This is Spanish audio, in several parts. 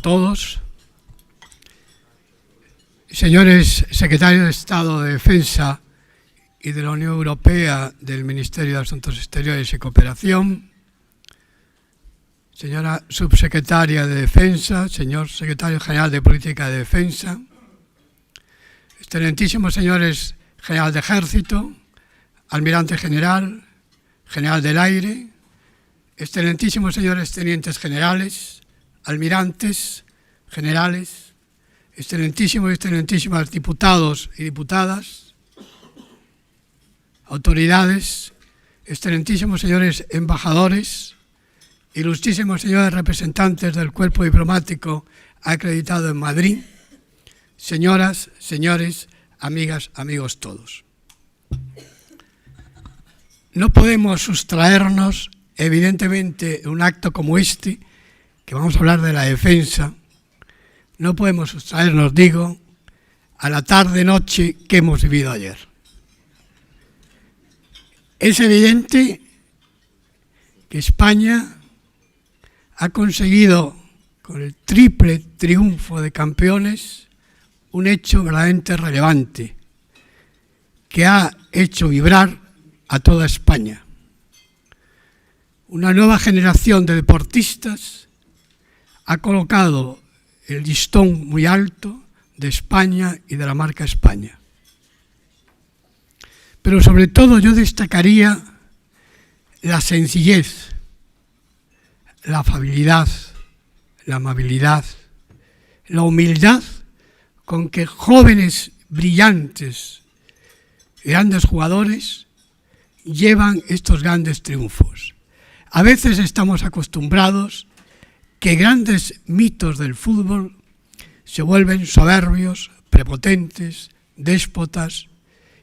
todos. Señores secretarios de Estado de Defensa y de la Unión Europea del Ministerio de Asuntos Exteriores y Cooperación, señora subsecretaria de Defensa, señor secretario general de Política de Defensa, excelentísimos señores general de Ejército, almirante general, general del aire, excelentísimos señores tenientes generales, almirantes, generales, excelentísimos y excelentísimas diputados y diputadas, autoridades, excelentísimos señores embajadores, ilustrísimos señores representantes del cuerpo diplomático acreditado en Madrid, señoras, señores, amigas, amigos todos. No podemos sustraernos, evidentemente, en un acto como este, que vamos a hablar de la defensa, no podemos sustraernos, digo, a la tarde-noche que hemos vivido ayer. Es evidente que España ha conseguido, con el triple triunfo de campeones, un hecho verdaderamente relevante, que ha hecho vibrar a toda España. Una nueva generación de deportistas ha colocado el listón muy alto de España y de la marca España. Pero sobre todo yo destacaría la sencillez, la afabilidad, la amabilidad, la humildad con que jóvenes, brillantes, grandes jugadores llevan estos grandes triunfos. A veces estamos acostumbrados que grandes mitos del fútbol se vuelven soberbios, prepotentes, déspotas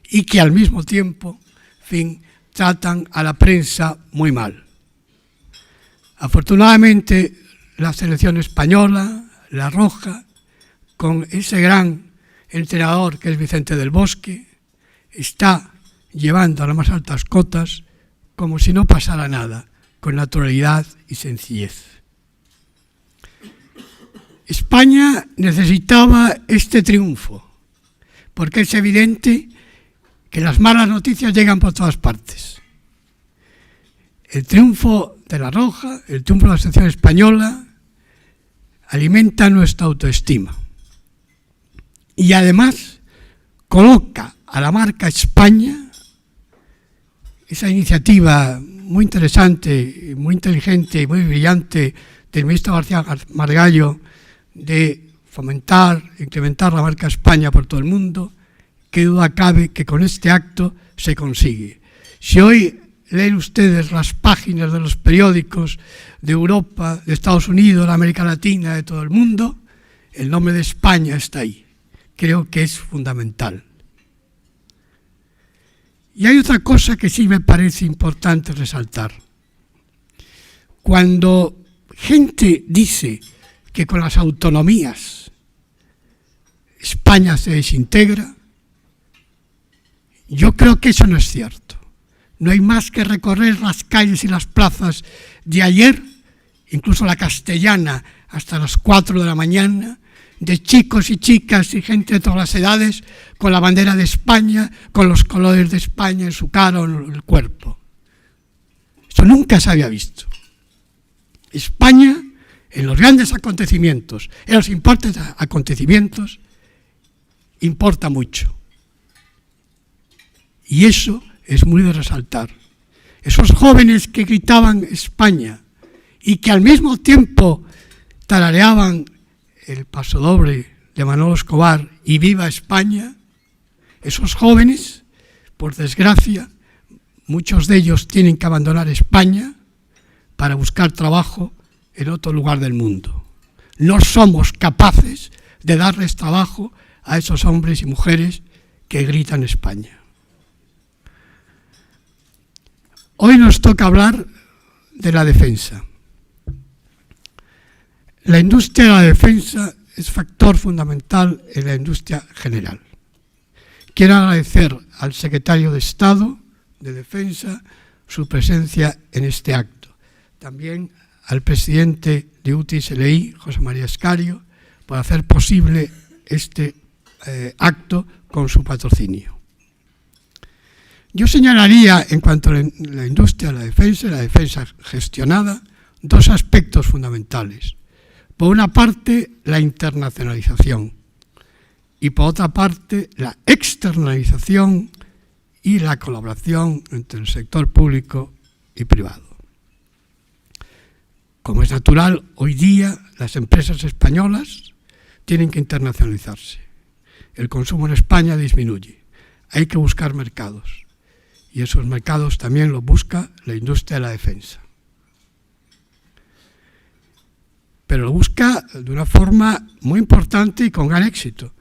y que al mismo tiempo, tratan a la prensa muy mal. Afortunadamente, la selección española, la roja, con ese gran entrenador que es Vicente del Bosque, está llevando a las más altas cotas como si no pasara nada, con naturalidad y sencillez. España necesitaba este triunfo, porque es evidente que las malas noticias llegan por todas partes. El triunfo de la Roja, el triunfo de la selección española, alimenta nuestra autoestima. Y además coloca a la marca España, esa iniciativa muy interesante, muy inteligente y muy brillante del ministro García Margallo de fomentar, incrementar la marca España por todo el mundo, qué duda cabe que con este acto se consigue. Si hoy leen ustedes las páginas de los periódicos de Europa, de Estados Unidos, de América Latina, de todo el mundo, el nombre de España está ahí. Creo que es fundamental. Y hay otra cosa que sí me parece importante resaltar. Cuando gente dice que con las autonomías España se desintegra, yo creo que eso no es cierto. No hay más que recorrer las calles y las plazas de ayer, incluso la Castellana, hasta las 4 de la mañana, de chicos y chicas y gente de todas las edades con la bandera de España, con los colores de España en su cara o en el cuerpo. Esto nunca se había visto. España, en los grandes acontecimientos, en los importantes acontecimientos, importa mucho. Y eso es muy de resaltar. Esos jóvenes que gritaban España y que al mismo tiempo tarareaban el pasodoble de Manolo Escobar y Viva España, esos jóvenes, por desgracia, muchos de ellos tienen que abandonar España para buscar trabajo en otro lugar del mundo. No somos capaces de darles trabajo a esos hombres y mujeres que gritan España. Hoy nos toca hablar de la defensa. La industria de la defensa es factor fundamental en la industria general. Quiero agradecer al secretario de Estado de Defensa su presencia en este acto. También al presidente de UTI-SLI, José María Escario, por hacer posible este acto con su patrocinio. Yo señalaría, en cuanto a la industria de la defensa gestionada, dos aspectos fundamentales. Por una parte, la internacionalización y por otra parte, la externalización y la colaboración entre el sector público y privado. Como es natural, hoy día las empresas españolas tienen que internacionalizarse. El consumo en España disminuye. Hay que buscar mercados. Y esos mercados también los busca la industria de la defensa. Pero lo busca de una forma muy importante y con gran éxito.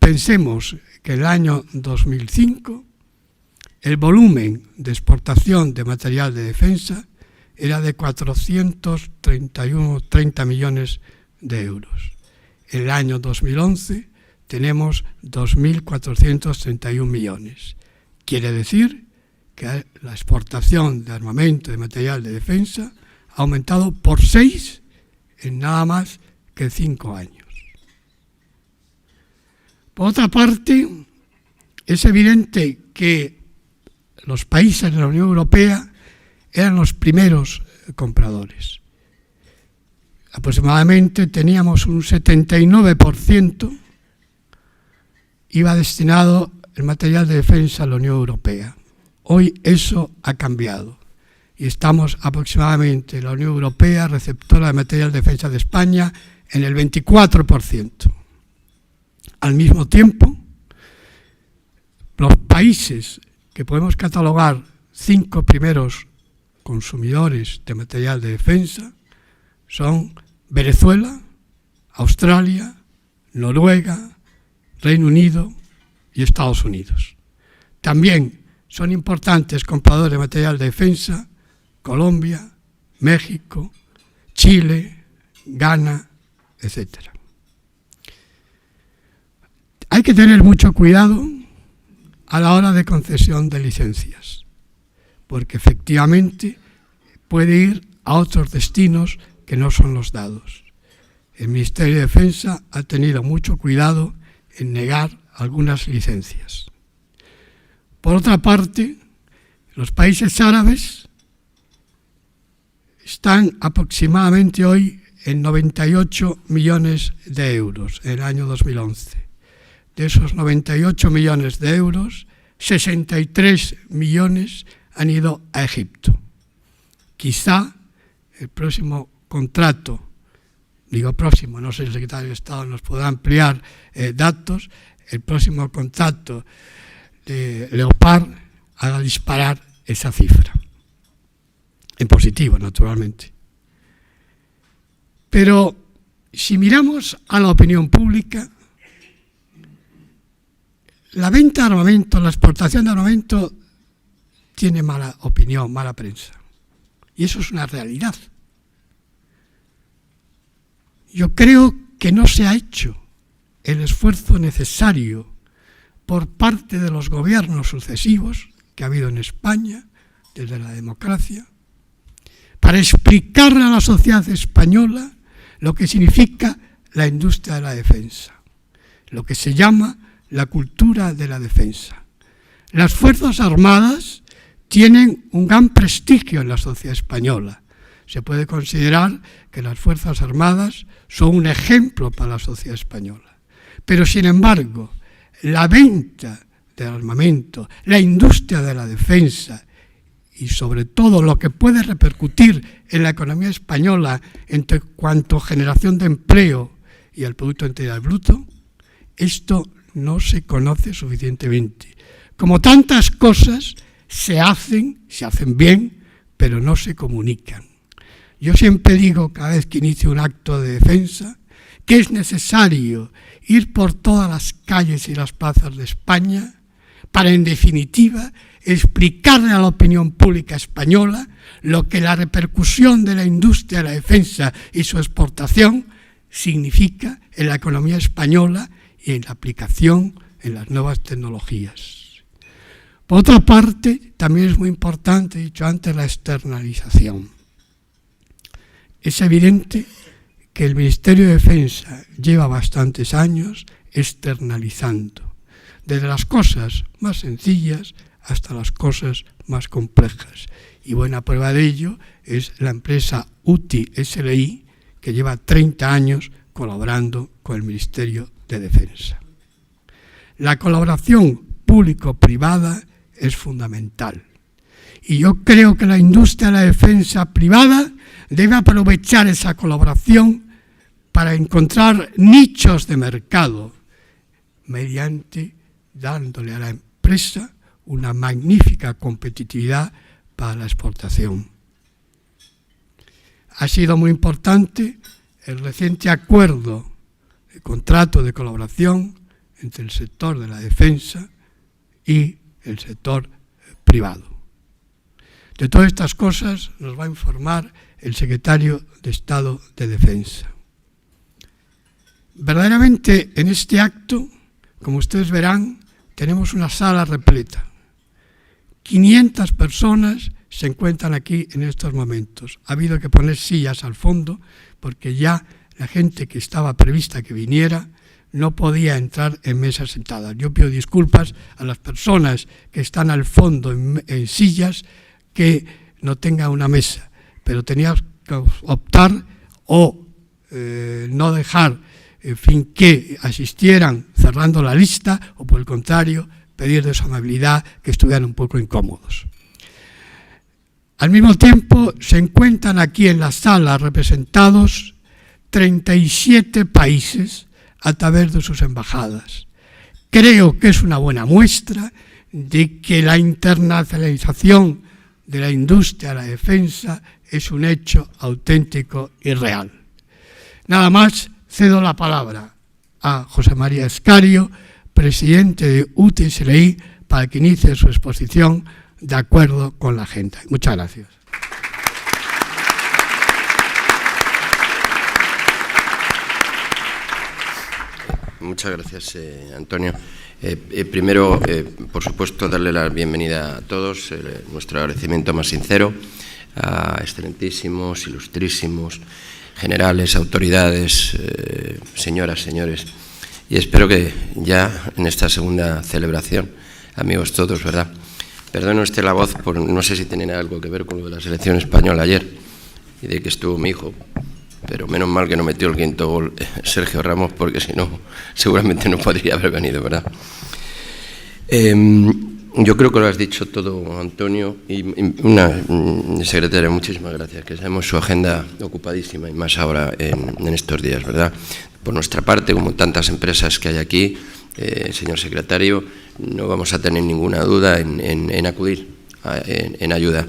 Pensemos que en el año 2005 el volumen de exportación de material de defensa era de 430 millones de euros. En el año 2011 tenemos 2.431 millones. Quiere decir que la exportación de armamento, de material de defensa, ha aumentado por 6 en nada más que 5 años. Por otra parte, es evidente que los países de la Unión Europea eran los primeros compradores. Aproximadamente teníamos un 79% iba destinado el material de defensa a la Unión Europea. Hoy eso ha cambiado y estamos aproximadamente, la Unión Europea, receptora de material de defensa de España, en el 24%. Al mismo tiempo, los países que podemos catalogar 5 primeros consumidores de material de defensa son Venezuela, Australia, Noruega, Reino Unido y Estados Unidos. También son importantes compradores de material de defensa Colombia, México, Chile, Ghana, etc. Hay que tener mucho cuidado a la hora de concesión de licencias, porque efectivamente puede ir a otros destinos que no son los dados. El Ministerio de Defensa ha tenido mucho cuidado en negar algunas licencias. Por otra parte, los países árabes están aproximadamente hoy en 98 millones de euros en el año 2011. De esos 98 millones de euros, 63 millones han ido a Egipto. Quizá el próximo contrato, digo próximo, no sé si el secretario de Estado nos podrá ampliar datos, el próximo contrato de Leopard haga disparar esa cifra. En positivo, naturalmente. Pero si miramos a la opinión pública, la venta de armamento, la exportación de armamento tiene mala opinión, mala prensa. Y eso es una realidad. Yo creo que no se ha hecho el esfuerzo necesario por parte de los gobiernos sucesivos que ha habido en España, desde la democracia, para explicarle a la sociedad española lo que significa la industria de la defensa, lo que se llama la cultura de la defensa. Las Fuerzas Armadas tienen un gran prestigio en la sociedad española. Se puede considerar que las Fuerzas Armadas son un ejemplo para la sociedad española. Pero, sin embargo, la venta del armamento, la industria de la defensa y, sobre todo, lo que puede repercutir en la economía española en cuanto a generación de empleo y al Producto Interior Bruto, esto no se conoce suficientemente. Como tantas cosas, se hacen bien, pero no se comunican. Yo siempre digo, cada vez que inicio un acto de defensa, que es necesario ir por todas las calles y las plazas de España para, en definitiva, explicarle a la opinión pública española lo que la repercusión de la industria de la defensa y su exportación significa en la economía española y en la aplicación en las nuevas tecnologías. Por otra parte, también es muy importante, he dicho antes, la externalización. es evidente que el Ministerio de Defensa lleva bastantes años externalizando, desde las cosas más sencillas hasta las cosas más complejas. Y buena prueba de ello es la empresa UTI SLI, que lleva 30 años colaborando con el Ministerio de Defensa. La colaboración público-privada es fundamental. Y yo creo que la industria de la defensa privada debe aprovechar esa colaboración para encontrar nichos de mercado, mediante dándole a la empresa una magnífica competitividad para la exportación. Ha sido muy importante el reciente acuerdo de contrato de colaboración entre el sector de la defensa y el sector privado. De todas estas cosas nos va a informar el secretario de Estado de Defensa. Verdaderamente en este acto, como ustedes verán, tenemos una sala repleta. 500 personas se encuentran aquí en estos momentos. Ha habido que poner sillas al fondo porque ya la gente que estaba prevista que viniera no podía entrar en mesas sentadas. Yo pido disculpas a las personas que están al fondo en sillas que no tengan una mesa, pero teníamos que optar o no dejar, en fin, que asistieran cerrando la lista, o por el contrario, pedir de su amabilidad que estuvieran un poco incómodos. Al mismo tiempo, se encuentran aquí en la sala representados 37 países a través de sus embajadas. Creo que es una buena muestra de que la internacionalización de la industria de la defensa es un hecho auténtico y real. Nada más, cedo la palabra a José María Escario, presidente de UTI SLI, para que inicie su exposición de acuerdo con la agenda. Muchas gracias. Muchas gracias, Antonio. Primero, por supuesto, darle la bienvenida a todos, nuestro agradecimiento más sincero a excelentísimos, ilustrísimos, generales, autoridades, señoras, señores. Y espero que ya en esta segunda celebración, amigos todos, ¿verdad? Perdone usted la voz, no sé si tiene algo que ver con lo de la selección española ayer y de que estuvo mi hijo, pero menos mal que no metió el quinto gol Sergio Ramos, porque si no, seguramente no podría haber venido, ¿verdad? Yo creo que lo has dicho todo, Antonio, y secretaria, muchísimas gracias, que sabemos su agenda ocupadísima y más ahora en estos días, ¿verdad? Por nuestra parte, como tantas empresas que hay aquí, señor secretario, no vamos a tener ninguna duda en acudir en ayuda.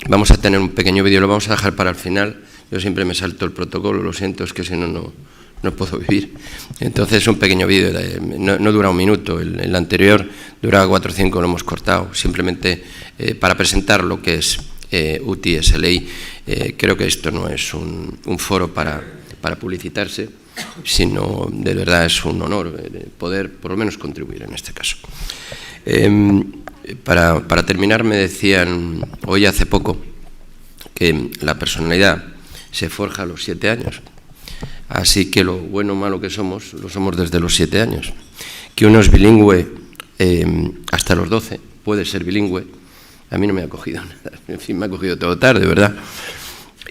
Vamos a tener un pequeño vídeo, lo vamos a dejar para el final. Yo siempre me salto el protocolo, lo siento, es que si no, no puedo vivir. Entonces, un pequeño vídeo, no dura un minuto, el anterior duraba 4 o 5, lo hemos cortado, simplemente para presentar lo que es UTI SLI. Creo que esto no es un foro para publicitarse, sino de verdad es un honor poder por lo menos contribuir en este caso. Para terminar, me decían hoy hace poco que la personalidad se forja a los 7 años, así que lo bueno o malo que somos, lo somos desde los 7 años. Que uno es bilingüe hasta los 12, puede ser bilingüe, a mí no me ha cogido nada, en fin, me ha cogido todo tarde, ¿verdad?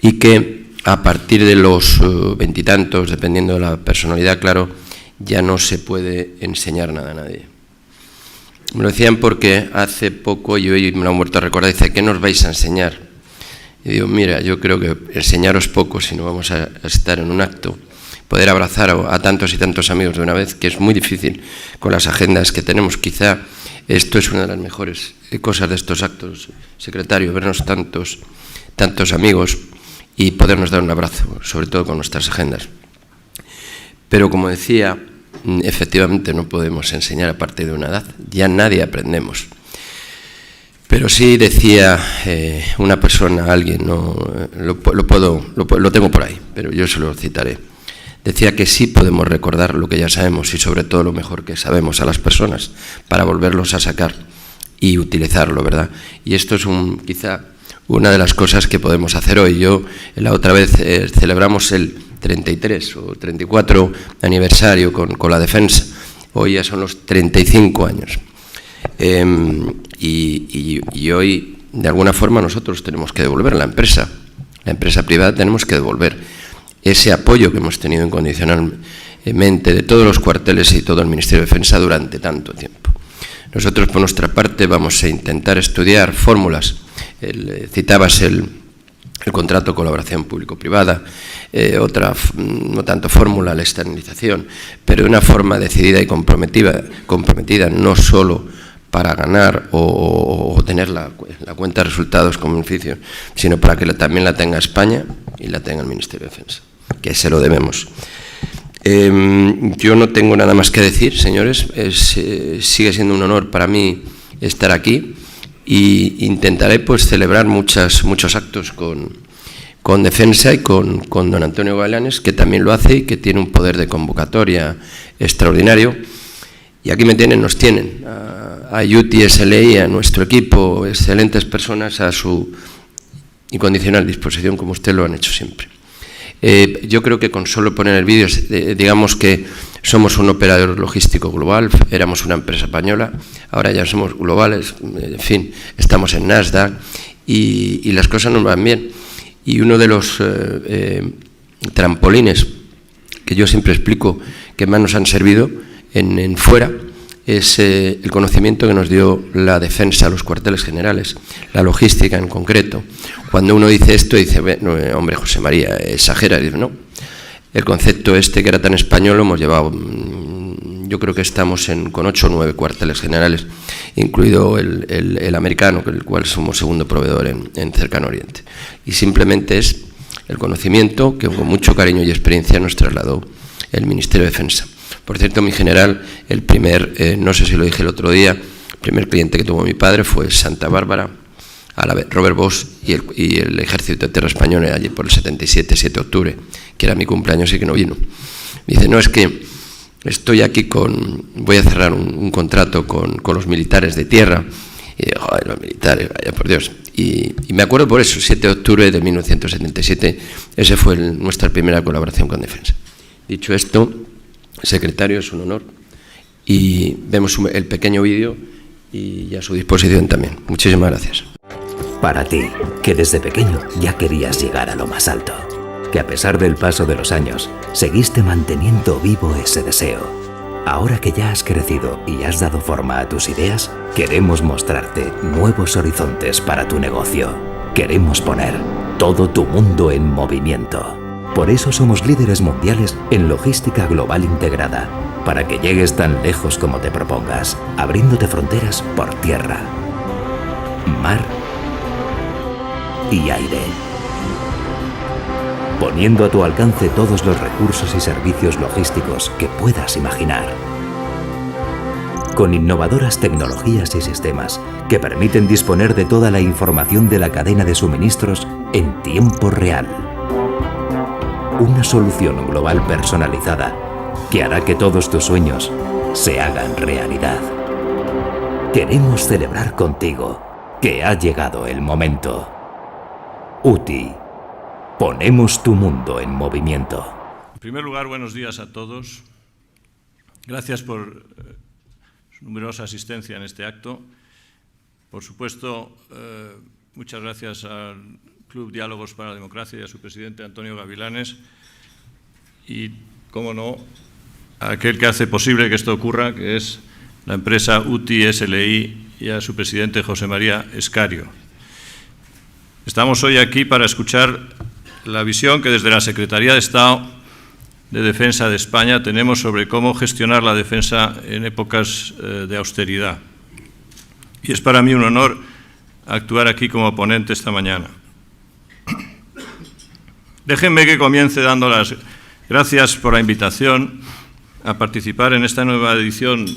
Y que a partir de los 20 y tantos, dependiendo de la personalidad, claro, ya no se puede enseñar nada a nadie. Me lo decían porque hace poco, y hoy me lo han vuelto a recordar, dice, ¿qué nos vais a enseñar? Y digo, mira, yo creo que enseñaros poco, si no vamos a estar en un acto, poder abrazar a tantos y tantos amigos de una vez, que es muy difícil con las agendas que tenemos. Quizá esto es una de las mejores cosas de estos actos, secretario, vernos tantos amigos y podernos dar un abrazo, sobre todo con nuestras agendas. Pero como decía, efectivamente no podemos enseñar a partir de una edad, ya nadie aprendemos. Pero sí decía una persona, alguien, no, lo tengo por ahí, pero yo se lo citaré. Decía que sí podemos recordar lo que ya sabemos y sobre todo lo mejor que sabemos a las personas para volverlos a sacar y utilizarlo, ¿verdad? Y esto es quizá una de las cosas que podemos hacer hoy. La otra vez celebramos el 33 o 34 aniversario con la defensa. Hoy ya son los 35 años. Y hoy, de alguna forma, nosotros tenemos que devolver la empresa privada, tenemos que devolver ese apoyo que hemos tenido incondicionalmente de todos los cuarteles y todo el Ministerio de Defensa durante tanto tiempo. Nosotros, por nuestra parte, vamos a intentar estudiar fórmulas. Citabas el contrato de colaboración público-privada, otra, no tanto fórmula, la externalización, pero de una forma decidida y comprometida, no solo para ganar o tener la cuenta de resultados como beneficio, sino para que también la tenga España y la tenga el Ministerio de Defensa, que se lo debemos. Yo no tengo nada más que decir, señores. Sigue siendo un honor para mí estar aquí y intentaré pues celebrar muchos actos con Defensa y con don Antonio Gavilanes, que también lo hace y que tiene un poder de convocatoria extraordinario. Y aquí nos tienen, a UTI SLI, a nuestro equipo, excelentes personas a su incondicional disposición, como usted lo han hecho siempre. Yo creo que con solo poner el vídeo, digamos que somos un operador logístico global, éramos una empresa española, ahora ya somos globales, en fin, estamos en Nasdaq y las cosas nos van bien. Y uno de los trampolines que yo siempre explico que más nos han servido en fuera es el conocimiento que nos dio la defensa a los cuarteles generales, la logística en concreto. Cuando uno dice esto, dice, no, hombre, José María, exagera. Dice, no, el concepto que era tan español lo hemos llevado. Yo creo que estamos con 8 o 9 cuarteles generales, incluido el americano, el cual somos segundo proveedor en Cercano Oriente. Y simplemente es el conocimiento que con mucho cariño y experiencia nos trasladó el Ministerio de Defensa. Por cierto, mi general, el primer, no sé si lo dije el otro día, el primer cliente que tuvo mi padre fue Santa Bárbara, Robert Bosch y el Ejército de Tierra Español allí por el 77, 7 de octubre, que era mi cumpleaños y que no vino. Me dice, no, es que estoy aquí voy a cerrar un contrato con los militares de tierra. Y digo, joder, los militares, vaya por Dios. Y me acuerdo por eso, 7 de octubre de 1977, esa fue nuestra primera colaboración con Defensa. Dicho esto, secretario, es un honor y vemos el pequeño vídeo y a su disposición también. Muchísimas gracias. Para ti, que desde pequeño ya querías llegar a lo más alto, que a pesar del paso de los años, seguiste manteniendo vivo ese deseo. Ahora que ya has crecido y has dado forma a tus ideas, queremos mostrarte nuevos horizontes para tu negocio. Queremos poner todo tu mundo en movimiento. Por eso somos líderes mundiales en logística global integrada, para que llegues tan lejos como te propongas, abriéndote fronteras por tierra, mar y aire. Poniendo a tu alcance todos los recursos y servicios logísticos que puedas imaginar. Con innovadoras tecnologías y sistemas que permiten disponer de toda la información de la cadena de suministros en tiempo real. Una solución global personalizada que hará que todos tus sueños se hagan realidad. Queremos celebrar contigo que ha llegado el momento. UTI. Ponemos tu mundo en movimiento. En primer lugar, buenos días a todos. Gracias por su numerosa asistencia en este acto. Por supuesto, muchas gracias al Club Diálogos para la Democracia y a su presidente Antonio Gavilanes y, cómo no, a aquel que hace posible que esto ocurra, que es la empresa UTI SLI, y a su presidente José María Escario. Estamos hoy aquí para escuchar la visión que desde la Secretaría de Estado de Defensa de España tenemos sobre cómo gestionar la defensa en épocas de austeridad. Y es para mí un honor actuar aquí como ponente esta mañana. Déjenme que comience dando las gracias por la invitación a participar en esta nueva edición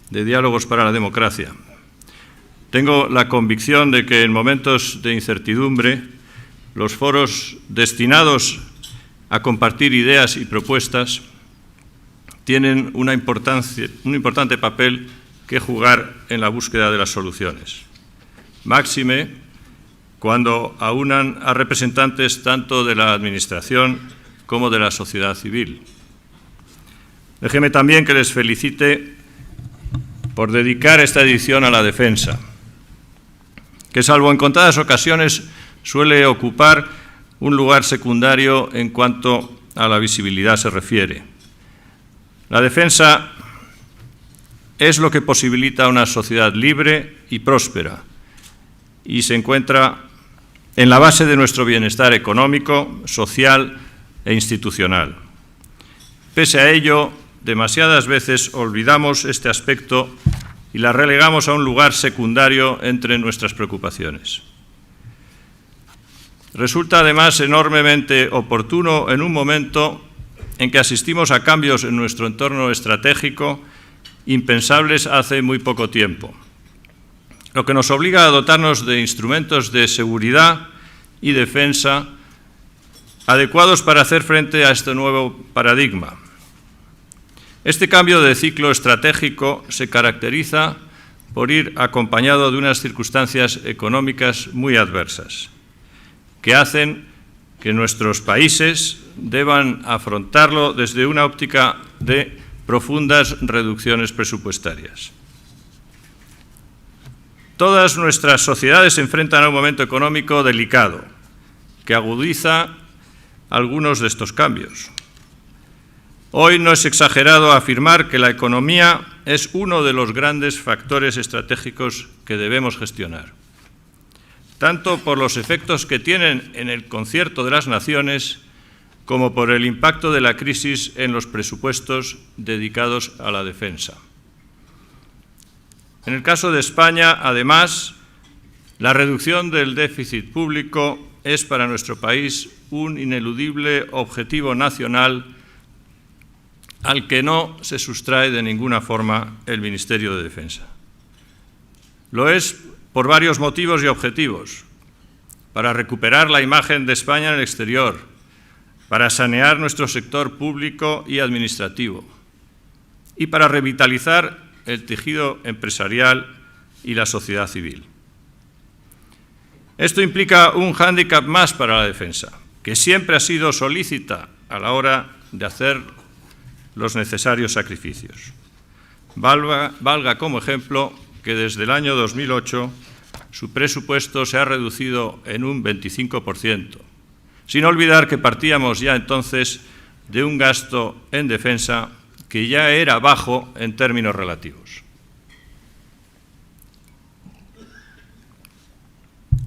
de Diálogos para la Democracia. Tengo la convicción de que en momentos de incertidumbre, los foros destinados a compartir ideas y propuestas tienen un importante papel que jugar en la búsqueda de las soluciones. Máxime cuando aúnan a representantes tanto de la Administración como de la sociedad civil. Déjenme también que les felicite por dedicar esta edición a la defensa, que salvo en contadas ocasiones suele ocupar un lugar secundario en cuanto a la visibilidad se refiere. La defensa es lo que posibilita una sociedad libre y próspera y se encuentra en la base de nuestro bienestar económico, social e institucional. Pese a ello, demasiadas veces olvidamos este aspecto y la relegamos a un lugar secundario entre nuestras preocupaciones. Resulta además enormemente oportuno en un momento en que asistimos a cambios en nuestro entorno estratégico impensables hace muy poco tiempo, lo que nos obliga a dotarnos de instrumentos de seguridad y defensa adecuados para hacer frente a este nuevo paradigma. Este cambio de ciclo estratégico se caracteriza por ir acompañado de unas circunstancias económicas muy adversas, que hacen que nuestros países deban afrontarlo desde una óptica de profundas reducciones presupuestarias. Todas nuestras sociedades se enfrentan a un momento económico delicado, que agudiza algunos de estos cambios. Hoy no es exagerado afirmar que la economía es uno de los grandes factores estratégicos que debemos gestionar, tanto por los efectos que tienen en el concierto de las naciones como por el impacto de la crisis en los presupuestos dedicados a la defensa. En el caso de España, además, la reducción del déficit público es para nuestro país un ineludible objetivo nacional al que no se sustrae de ninguna forma el Ministerio de Defensa. Lo es por varios motivos y objetivos: para recuperar la imagen de España en el exterior, para sanear nuestro sector público y administrativo y para revitalizar el tejido empresarial y la sociedad civil. Esto implica un hándicap más para la defensa, que siempre ha sido solícita a la hora de hacer los necesarios sacrificios. Valga como ejemplo que desde el año 2008 su presupuesto se ha reducido en un 25%, sin olvidar que partíamos ya entonces de un gasto en defensa que ya era bajo en términos relativos.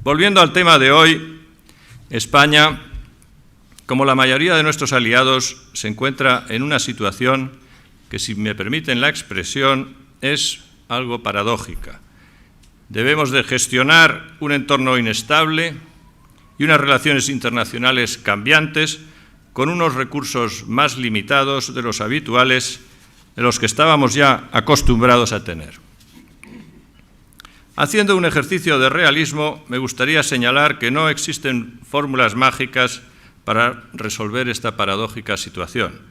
Volviendo al tema de hoy, España, como la mayoría de nuestros aliados, se encuentra en una situación que, si me permiten la expresión, es algo paradójica. Debemos de gestionar un entorno inestable y unas relaciones internacionales cambiantes con unos recursos más limitados de los habituales, de los que estábamos ya acostumbrados a tener. Haciendo un ejercicio de realismo, me gustaría señalar que no existen fórmulas mágicas para resolver esta paradójica situación.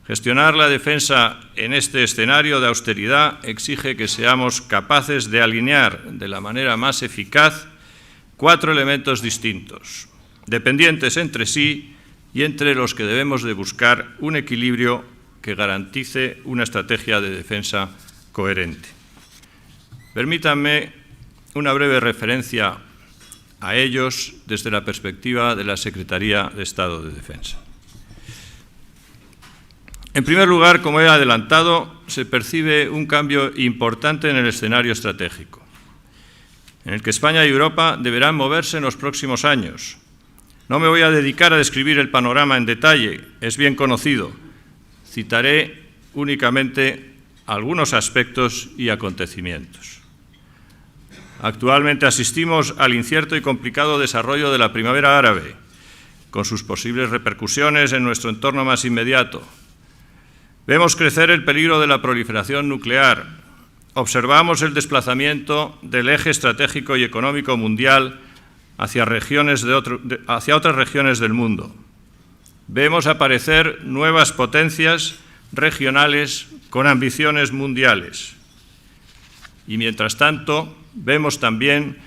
Gestionar la defensa en este escenario de austeridad exige que seamos capaces de alinear de la manera más eficaz 4 elementos distintos, dependientes entre sí y entre los que debemos de buscar un equilibrio que garantice una estrategia de defensa coherente. Permítanme una breve referencia a ellos desde la perspectiva de la Secretaría de Estado de Defensa. En primer lugar, como he adelantado, se percibe un cambio importante en el escenario estratégico, en el que España y Europa deberán moverse en los próximos años. No me voy a dedicar a describir el panorama en detalle, es bien conocido. Citaré únicamente algunos aspectos y acontecimientos. Actualmente asistimos al incierto y complicado desarrollo de la primavera árabe, con sus posibles repercusiones en nuestro entorno más inmediato. Vemos crecer el peligro de la proliferación nuclear. Observamos el desplazamiento del eje estratégico y económico mundial hacia otras regiones del mundo. Vemos aparecer nuevas potencias regionales con ambiciones mundiales. Y mientras tanto, vemos también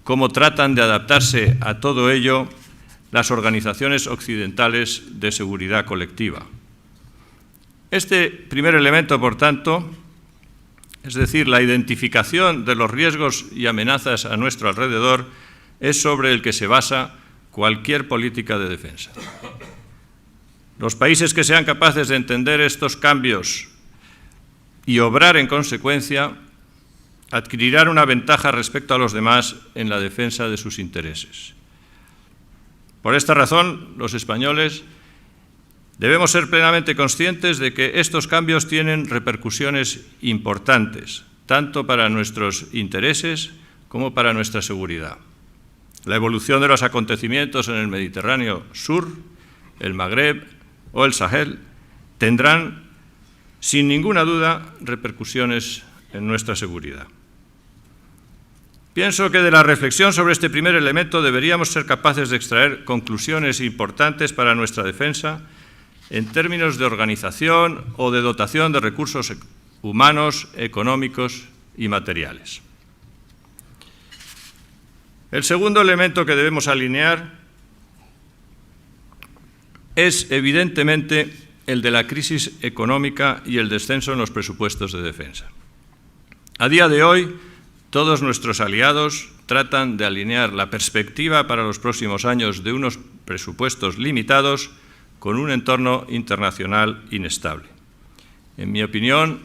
cómo tratan de adaptarse a todo ello las organizaciones occidentales de seguridad colectiva. Este primer elemento, por tanto, es decir, la identificación de los riesgos y amenazas a nuestro alrededor, es sobre el que se basa cualquier política de defensa. Los países que sean capaces de entender estos cambios y obrar en consecuencia, adquirirán una ventaja respecto a los demás en la defensa de sus intereses. Por esta razón, los españoles debemos ser plenamente conscientes de que estos cambios tienen repercusiones importantes, tanto para nuestros intereses como para nuestra seguridad. La evolución de los acontecimientos en el Mediterráneo Sur, el Magreb o el Sahel tendrán, sin ninguna duda, repercusiones en nuestra seguridad. Pienso que de la reflexión sobre este primer elemento deberíamos ser capaces de extraer conclusiones importantes para nuestra defensa en términos de organización o de dotación de recursos humanos, económicos y materiales. El segundo elemento que debemos alinear es, evidentemente, el de la crisis económica y el descenso en los presupuestos de defensa. A día de hoy, todos nuestros aliados tratan de alinear la perspectiva para los próximos años de unos presupuestos limitados con un entorno internacional inestable. En mi opinión,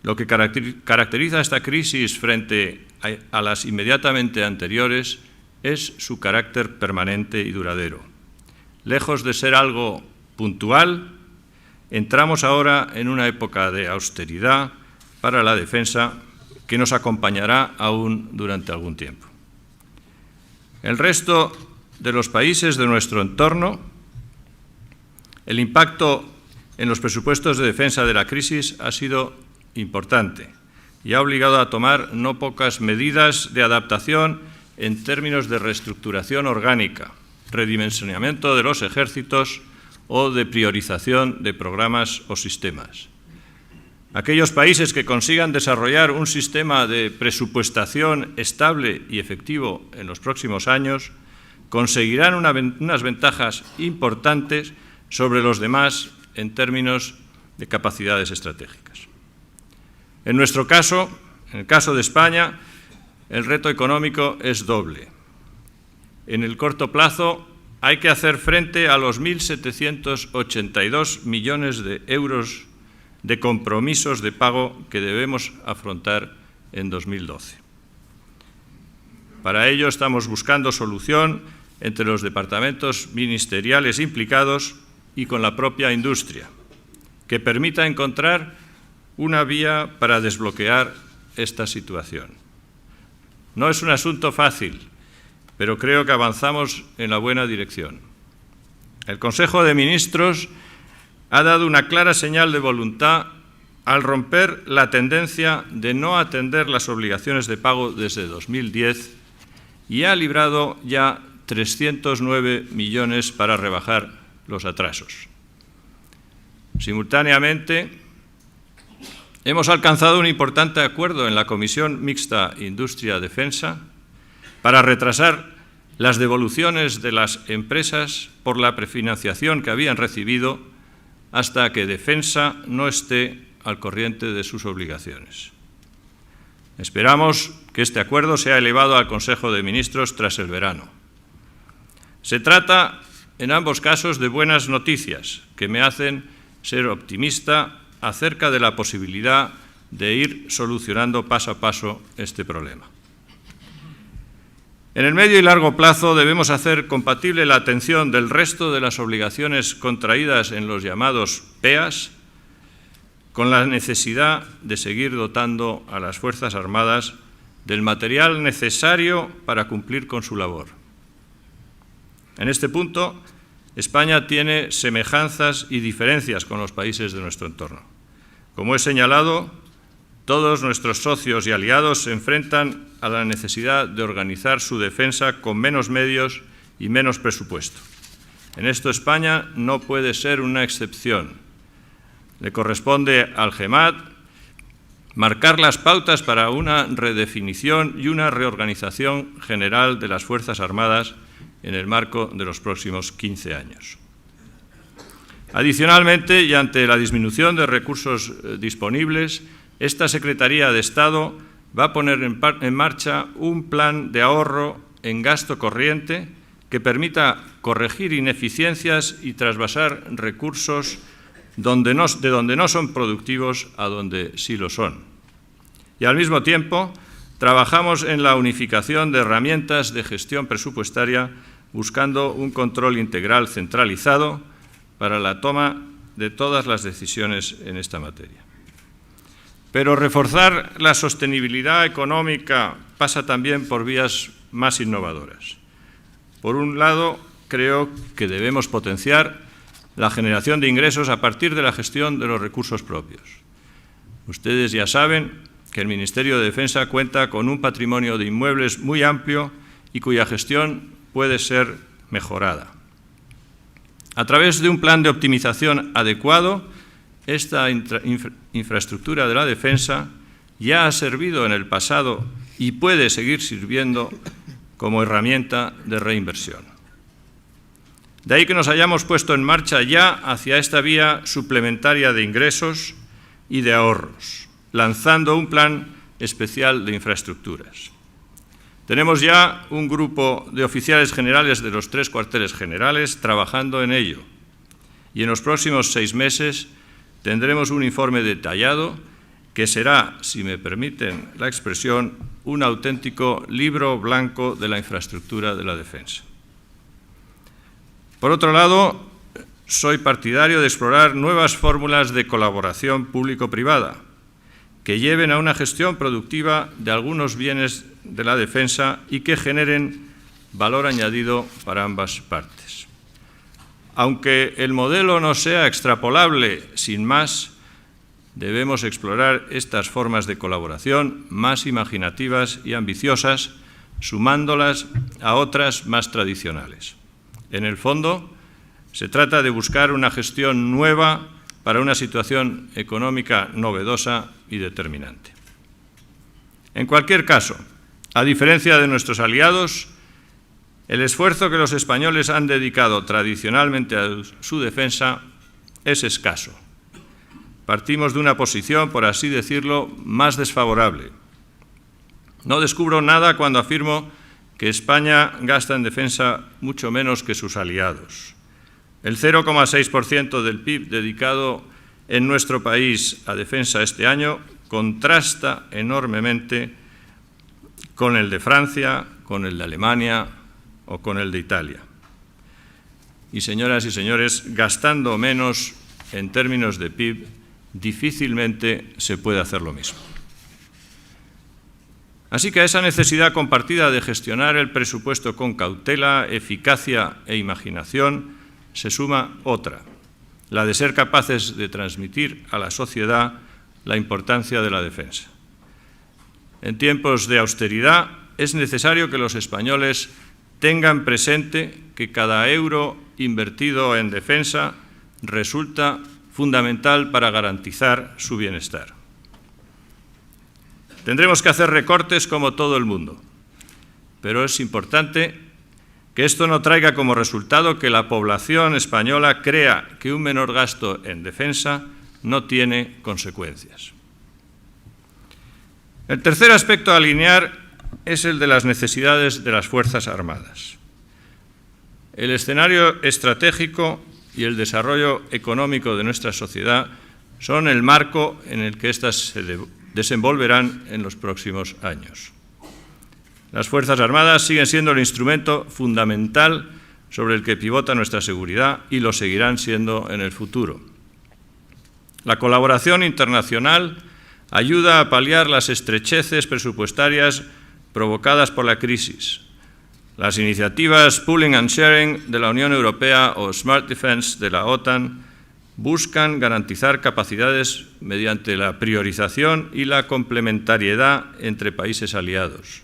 lo que caracteriza esta crisis frente a las inmediatamente anteriores es su carácter permanente y duradero. Lejos de ser algo puntual, entramos ahora en una época de austeridad para la defensa que nos acompañará aún durante algún tiempo. El resto de los países de nuestro entorno, el impacto en los presupuestos de defensa de la crisis ha sido importante y ha obligado a tomar no pocas medidas de adaptación en términos de reestructuración orgánica, redimensionamiento de los ejércitos o de priorización de programas o sistemas. Aquellos países que consigan desarrollar un sistema de presupuestación estable y efectivo en los próximos años conseguirán unas ventajas importantes sobre los demás en términos de capacidades estratégicas. En nuestro caso, en el caso de España, el reto económico es doble. En el corto plazo hay que hacer frente a los 1.782 millones de euros de compromisos de pago que debemos afrontar en 2012. Para ello estamos buscando solución entre los departamentos ministeriales implicados y con la propia industria, que permita encontrar una vía para desbloquear esta situación. No es un asunto fácil, pero creo que avanzamos en la buena dirección. El Consejo de Ministros ha dado una clara señal de voluntad al romper la tendencia de no atender las obligaciones de pago desde 2010 y ha librado ya 309 millones para rebajar los atrasos. Simultáneamente, hemos alcanzado un importante acuerdo en la Comisión Mixta Industria-Defensa para retrasar las devoluciones de las empresas por la prefinanciación que habían recibido hasta que Defensa no esté al corriente de sus obligaciones. Esperamos que este acuerdo sea elevado al Consejo de Ministros tras el verano. Se trata, en ambos casos, de buenas noticias que me hacen ser optimista acerca de la posibilidad de ir solucionando paso a paso este problema. En el medio y largo plazo debemos hacer compatible la atención del resto de las obligaciones contraídas en los llamados PEAs con la necesidad de seguir dotando a las Fuerzas Armadas del material necesario para cumplir con su labor. En este punto, España tiene semejanzas y diferencias con los países de nuestro entorno. Como he señalado, todos nuestros socios y aliados se enfrentan a la necesidad de organizar su defensa con menos medios y menos presupuesto. En esto España no puede ser una excepción. Le corresponde al GEMAT marcar las pautas para una redefinición y una reorganización general de las Fuerzas Armadas en el marco de los próximos 15 años. Adicionalmente, y ante la disminución de recursos disponibles, esta Secretaría de Estado va a poner en marcha un plan de ahorro en gasto corriente que permita corregir ineficiencias y trasvasar recursos de donde no son productivos a donde sí lo son. Y al mismo tiempo, trabajamos en la unificación de herramientas de gestión presupuestaria buscando un control integral centralizado para la toma de todas las decisiones en esta materia. Pero reforzar la sostenibilidad económica pasa también por vías más innovadoras. Por un lado, creo que debemos potenciar la generación de ingresos a partir de la gestión de los recursos propios. Ustedes ya saben que el Ministerio de Defensa cuenta con un patrimonio de inmuebles muy amplio y cuya gestión puede ser mejorada. A través de un plan de optimización adecuado, esta infraestructura de la defensa ya ha servido en el pasado y puede seguir sirviendo como herramienta de reinversión. De ahí que nos hayamos puesto en marcha ya hacia esta vía suplementaria de ingresos y de ahorros, lanzando un plan especial de infraestructuras. Tenemos ya un grupo de oficiales generales de los 3 cuarteles generales trabajando en ello y en los próximos 6 meses tendremos un informe detallado que será, si me permiten la expresión, un auténtico libro blanco de la infraestructura de la defensa. Por otro lado, soy partidario de explorar nuevas fórmulas de colaboración público-privada que lleven a una gestión productiva de algunos bienes de la defensa y que generen valor añadido para ambas partes. Aunque el modelo no sea extrapolable sin más, debemos explorar estas formas de colaboración más imaginativas y ambiciosas, sumándolas a otras más tradicionales. En el fondo, se trata de buscar una gestión nueva para una situación económica novedosa y determinante. En cualquier caso, a diferencia de nuestros aliados, el esfuerzo que los españoles han dedicado tradicionalmente a su defensa es escaso. Partimos de una posición, por así decirlo, más desfavorable. No descubro nada cuando afirmo que España gasta en defensa mucho menos que sus aliados. El 0,6% del PIB dedicado en nuestro país a defensa este año contrasta enormemente con el de Francia, con el de Alemania o con el de Italia. Y, señoras y señores, gastando menos en términos de PIB, difícilmente se puede hacer lo mismo. Así que a esa necesidad compartida de gestionar el presupuesto con cautela, eficacia e imaginación se suma otra, la de ser capaces de transmitir a la sociedad la importancia de la defensa. En tiempos de austeridad es necesario que los españoles tengan presente que cada euro invertido en defensa resulta fundamental para garantizar su bienestar. Tendremos que hacer recortes como todo el mundo, pero es importante que esto no traiga como resultado que la población española crea que un menor gasto en defensa no tiene consecuencias. El tercer aspecto a alinear es el de las necesidades de las Fuerzas Armadas. El escenario estratégico y el desarrollo económico de nuestra sociedad son el marco en el que éstas se desenvolverán en los próximos años. Las Fuerzas Armadas siguen siendo el instrumento fundamental sobre el que pivota nuestra seguridad y lo seguirán siendo en el futuro. La colaboración internacional ayuda a paliar las estrecheces presupuestarias provocadas por la crisis. Las iniciativas Pooling and Sharing de la Unión Europea o Smart Defence de la OTAN buscan garantizar capacidades mediante la priorización y la complementariedad entre países aliados.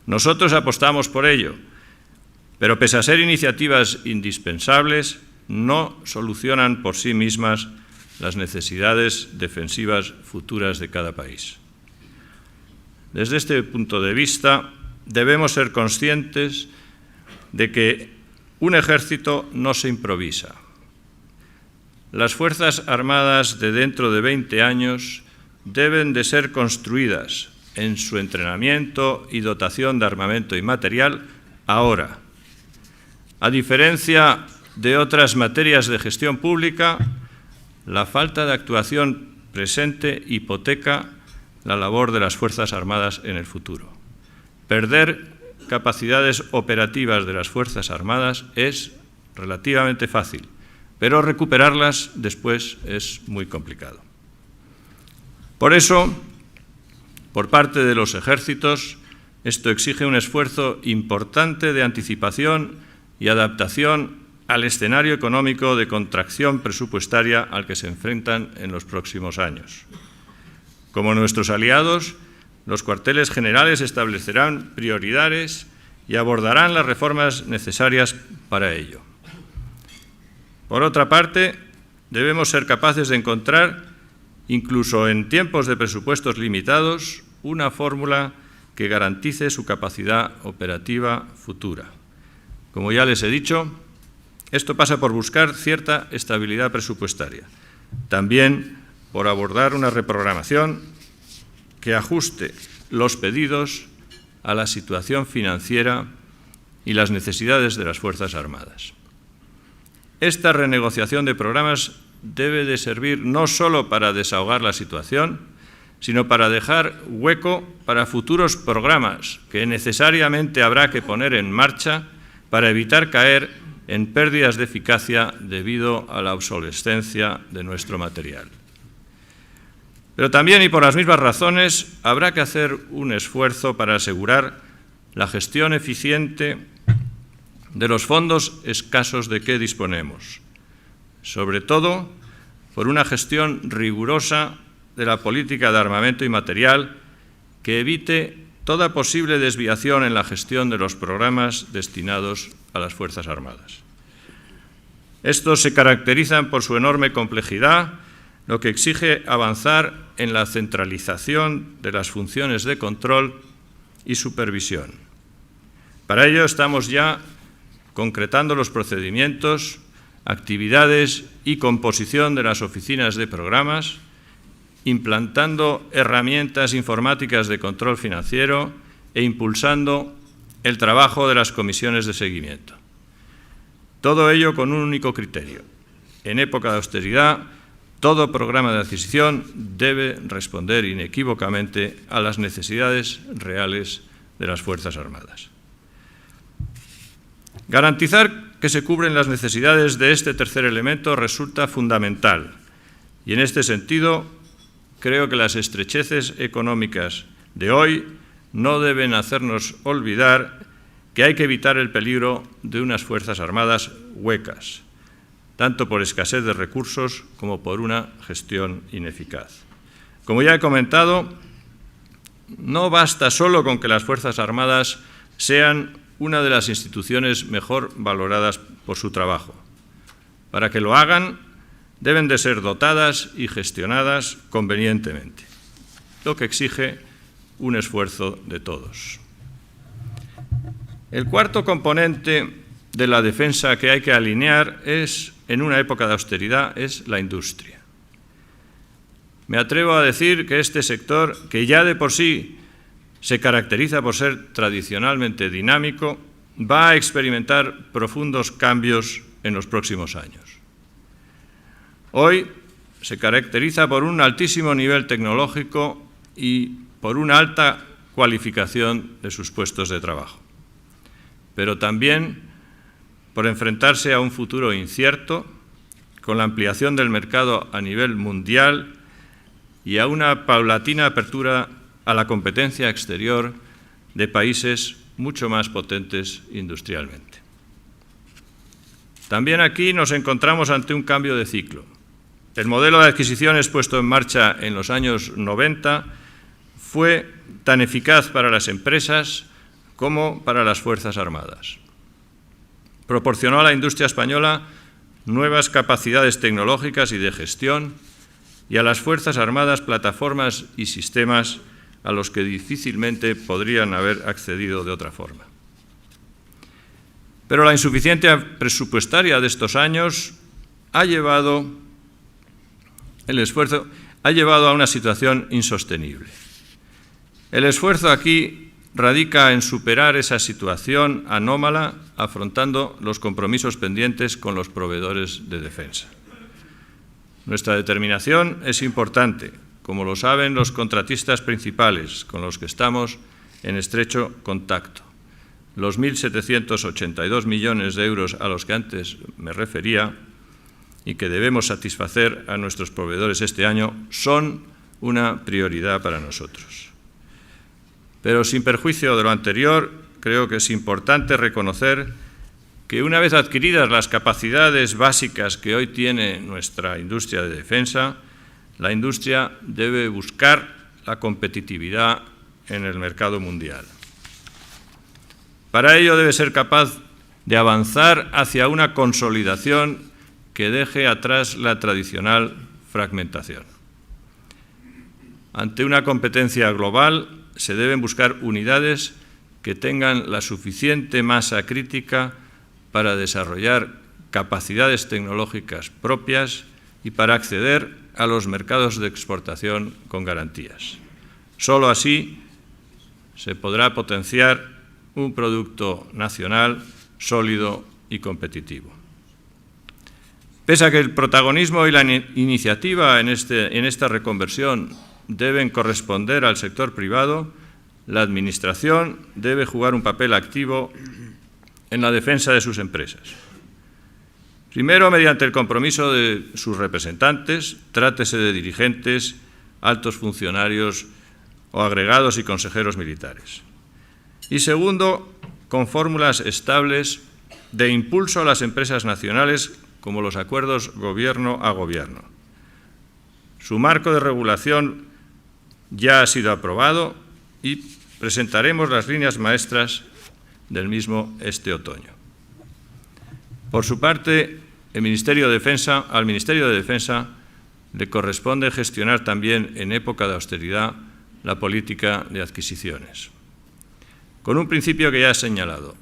Nosotros apostamos por ello, pero pese a ser iniciativas indispensables, no solucionan por sí mismas las necesidades defensivas futuras de cada país. Desde este punto de vista, debemos ser conscientes de que un ejército no se improvisa. Las Fuerzas Armadas de dentro de 20 años deben de ser construidas en su entrenamiento y dotación de armamento y material ahora. A diferencia de otras materias de gestión pública, la falta de actuación presente hipoteca la labor de las Fuerzas Armadas en el futuro. Perder capacidades operativas de las Fuerzas Armadas es relativamente fácil, pero recuperarlas después es muy complicado. Por eso, por parte de los ejércitos, esto exige un esfuerzo importante de anticipación y adaptación al escenario económico de contracción presupuestaria al que se enfrentan en los próximos años. Como nuestros aliados, los cuarteles generales establecerán prioridades y abordarán las reformas necesarias para ello. Por otra parte, debemos ser capaces de encontrar, incluso en tiempos de presupuestos limitados, una fórmula que garantice su capacidad operativa futura. Como ya les he dicho, esto pasa por buscar cierta estabilidad presupuestaria. También por abordar una reprogramación que ajuste los pedidos a la situación financiera y las necesidades de las Fuerzas Armadas. Esta renegociación de programas debe de servir no solo para desahogar la situación, sino para dejar hueco para futuros programas que necesariamente habrá que poner en marcha para evitar caer en pérdidas de eficacia debido a la obsolescencia de nuestro material. Pero también, y por las mismas razones, habrá que hacer un esfuerzo para asegurar la gestión eficiente de los fondos escasos de que disponemos, sobre todo por una gestión rigurosa de la política de armamento y material que evite toda posible desviación en la gestión de los programas destinados a las Fuerzas Armadas. Estos se caracterizan por su enorme complejidad, lo que exige avanzar en la centralización de las funciones de control y supervisión. Para ello estamos ya concretando los procedimientos, actividades y composición de las oficinas de programas, implantando herramientas informáticas de control financiero e impulsando el trabajo de las comisiones de seguimiento. Todo ello con un único criterio. En época de austeridad, todo programa de adquisición debe responder inequívocamente a las necesidades reales de las Fuerzas Armadas. Garantizar que se cubren las necesidades de este tercer elemento resulta fundamental y, en este sentido, creo que las estrecheces económicas de hoy no deben hacernos olvidar que hay que evitar el peligro de unas Fuerzas Armadas huecas, tanto por escasez de recursos como por una gestión ineficaz. Como ya he comentado, no basta solo con que las Fuerzas Armadas sean una de las instituciones mejor valoradas por su trabajo. Para que lo hagan, deben de ser dotadas y gestionadas convenientemente, lo que exige un esfuerzo de todos. El cuarto componente de la defensa que hay que alinear en una época de austeridad, es la industria. Me atrevo a decir que este sector, que ya de por sí se caracteriza por ser tradicionalmente dinámico, va a experimentar profundos cambios en los próximos años. Hoy se caracteriza por un altísimo nivel tecnológico y por una alta cualificación de sus puestos de trabajo, pero también por enfrentarse a un futuro incierto, con la ampliación del mercado a nivel mundial y a una paulatina apertura a la competencia exterior de países mucho más potentes industrialmente. También aquí nos encontramos ante un cambio de ciclo. El modelo de adquisiciones puesto en marcha en los años 90 fue tan eficaz para las empresas como para las Fuerzas Armadas. Proporcionó a la industria española nuevas capacidades tecnológicas y de gestión, y a las Fuerzas Armadas plataformas y sistemas a los que difícilmente podrían haber accedido de otra forma. Pero la insuficiencia presupuestaria de estos años ha llevado a una situación insostenible. El esfuerzo aquí radica en superar esa situación anómala, afrontando los compromisos pendientes con los proveedores de defensa. Nuestra determinación es importante, como lo saben los contratistas principales con los que estamos en estrecho contacto. Los 1.782 millones de euros a los que antes me refería y que debemos satisfacer a nuestros proveedores este año son una prioridad para nosotros. Pero sin perjuicio de lo anterior, creo que es importante reconocer que una vez adquiridas las capacidades básicas que hoy tiene nuestra industria de defensa, la industria debe buscar la competitividad en el mercado mundial. Para ello debe ser capaz de avanzar hacia una consolidación que deje atrás la tradicional fragmentación. Ante una competencia global se deben buscar unidades que tengan la suficiente masa crítica para desarrollar capacidades tecnológicas propias y para acceder a los mercados de exportación con garantías. Solo así se podrá potenciar un producto nacional sólido y competitivo. Pese a que el protagonismo y la iniciativa en esta reconversión deben corresponder al sector privado, la Administración debe jugar un papel activo en la defensa de sus empresas. Primero, mediante el compromiso de sus representantes, trátese de dirigentes, altos funcionarios o agregados y consejeros militares. Y segundo, con fórmulas estables de impulso a las empresas nacionales, como los acuerdos gobierno a gobierno. Su marco de regulación ya ha sido aprobado y presentaremos las líneas maestras del mismo este otoño. Por su parte, al Ministerio de Defensa le corresponde gestionar también en época de austeridad la política de adquisiciones. Con un principio que ya he señalado,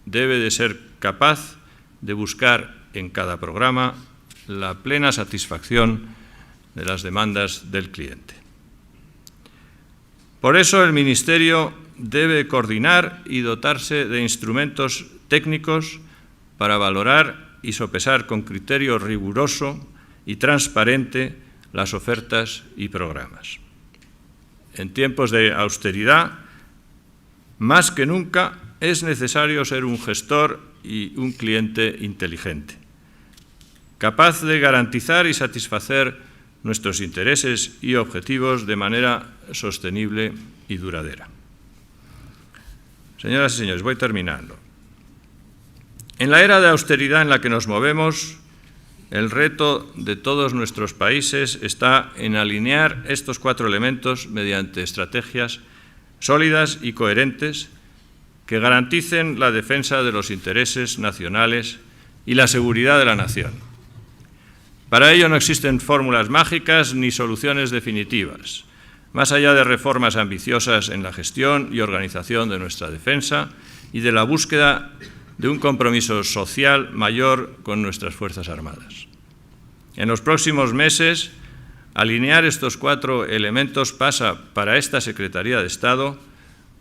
debe de ser capaz de buscar en cada programa la plena satisfacción de las demandas del cliente. Por eso el Ministerio debe coordinar y dotarse de instrumentos técnicos para valorar y sopesar con criterio riguroso y transparente las ofertas y programas. En tiempos de austeridad, más que nunca es necesario ser un gestor y un cliente inteligente, capaz de garantizar y satisfacer nuestros intereses y objetivos de manera sostenible y duradera. Señoras y señores, voy terminando. En la era de austeridad en la que nos movemos, el reto de todos nuestros países está en alinear estos 4 elementos mediante estrategias sólidas y coherentes que garanticen la defensa de los intereses nacionales y la seguridad de la nación. Para ello no existen fórmulas mágicas ni soluciones definitivas, más allá de reformas ambiciosas en la gestión y organización de nuestra defensa y de la búsqueda de un compromiso social mayor con nuestras Fuerzas Armadas. En los próximos meses, alinear estos 4 elementos pasa para esta Secretaría de Estado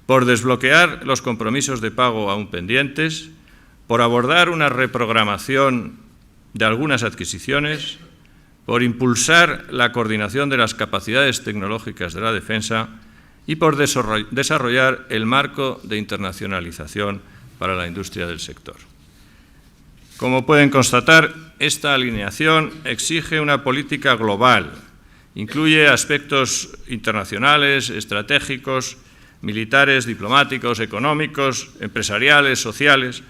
por desbloquear los compromisos de pago aún pendientes, por abordar una reprogramación de algunas adquisiciones, por impulsar la coordinación de las capacidades tecnológicas de la defensa y por desarrollar el marco de internacionalización para la industria del sector. Como pueden constatar, esta alineación exige una política global, incluye aspectos internacionales, estratégicos, militares, diplomáticos, económicos, empresariales, sociales.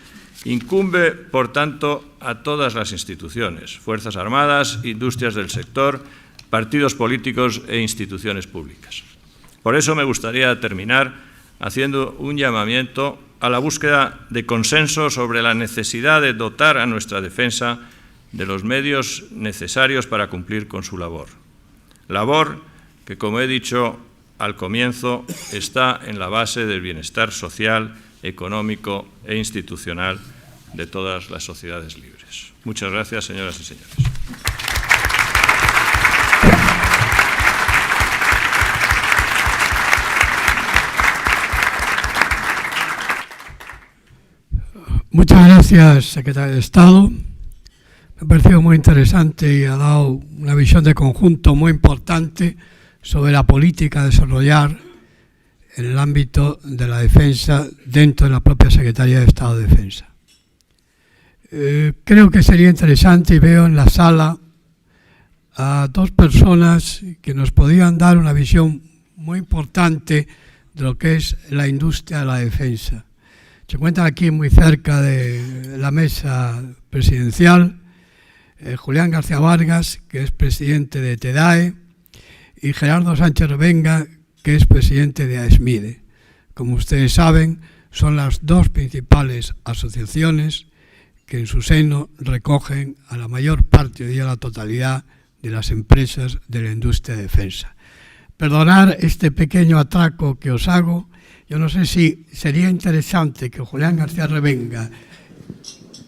Incumbe, por tanto, a todas las instituciones, Fuerzas Armadas, industrias del sector, partidos políticos e instituciones públicas. Por eso me gustaría terminar haciendo un llamamiento a la búsqueda de consenso sobre la necesidad de dotar a nuestra defensa de los medios necesarios para cumplir con su labor. Labor que, como he dicho al comienzo, está en la base del bienestar social, económico e institucional de todas las sociedades libres. Muchas gracias, señoras y señores. Muchas gracias, secretario de Estado. Me ha parecido muy interesante y ha dado una visión de conjunto muy importante sobre la política a desarrollar en el ámbito de la defensa dentro de la propia Secretaría de Estado de Defensa. Creo que sería interesante, y veo en la sala a dos personas que nos podrían dar una visión muy importante de lo que es la industria de la defensa. Se encuentran aquí muy cerca de la mesa presidencial Julián García Vargas, que es presidente de TEDAE, y Gerardo Sánchez Revenga, que es presidente de AESMIDE. Como ustedes saben, son las dos principales asociaciones que en su seno recogen a la mayor parte y a la totalidad de las empresas de la industria de defensa. Perdonar este pequeño atraco que os hago. Yo no sé si sería interesante que Julián García Revenga,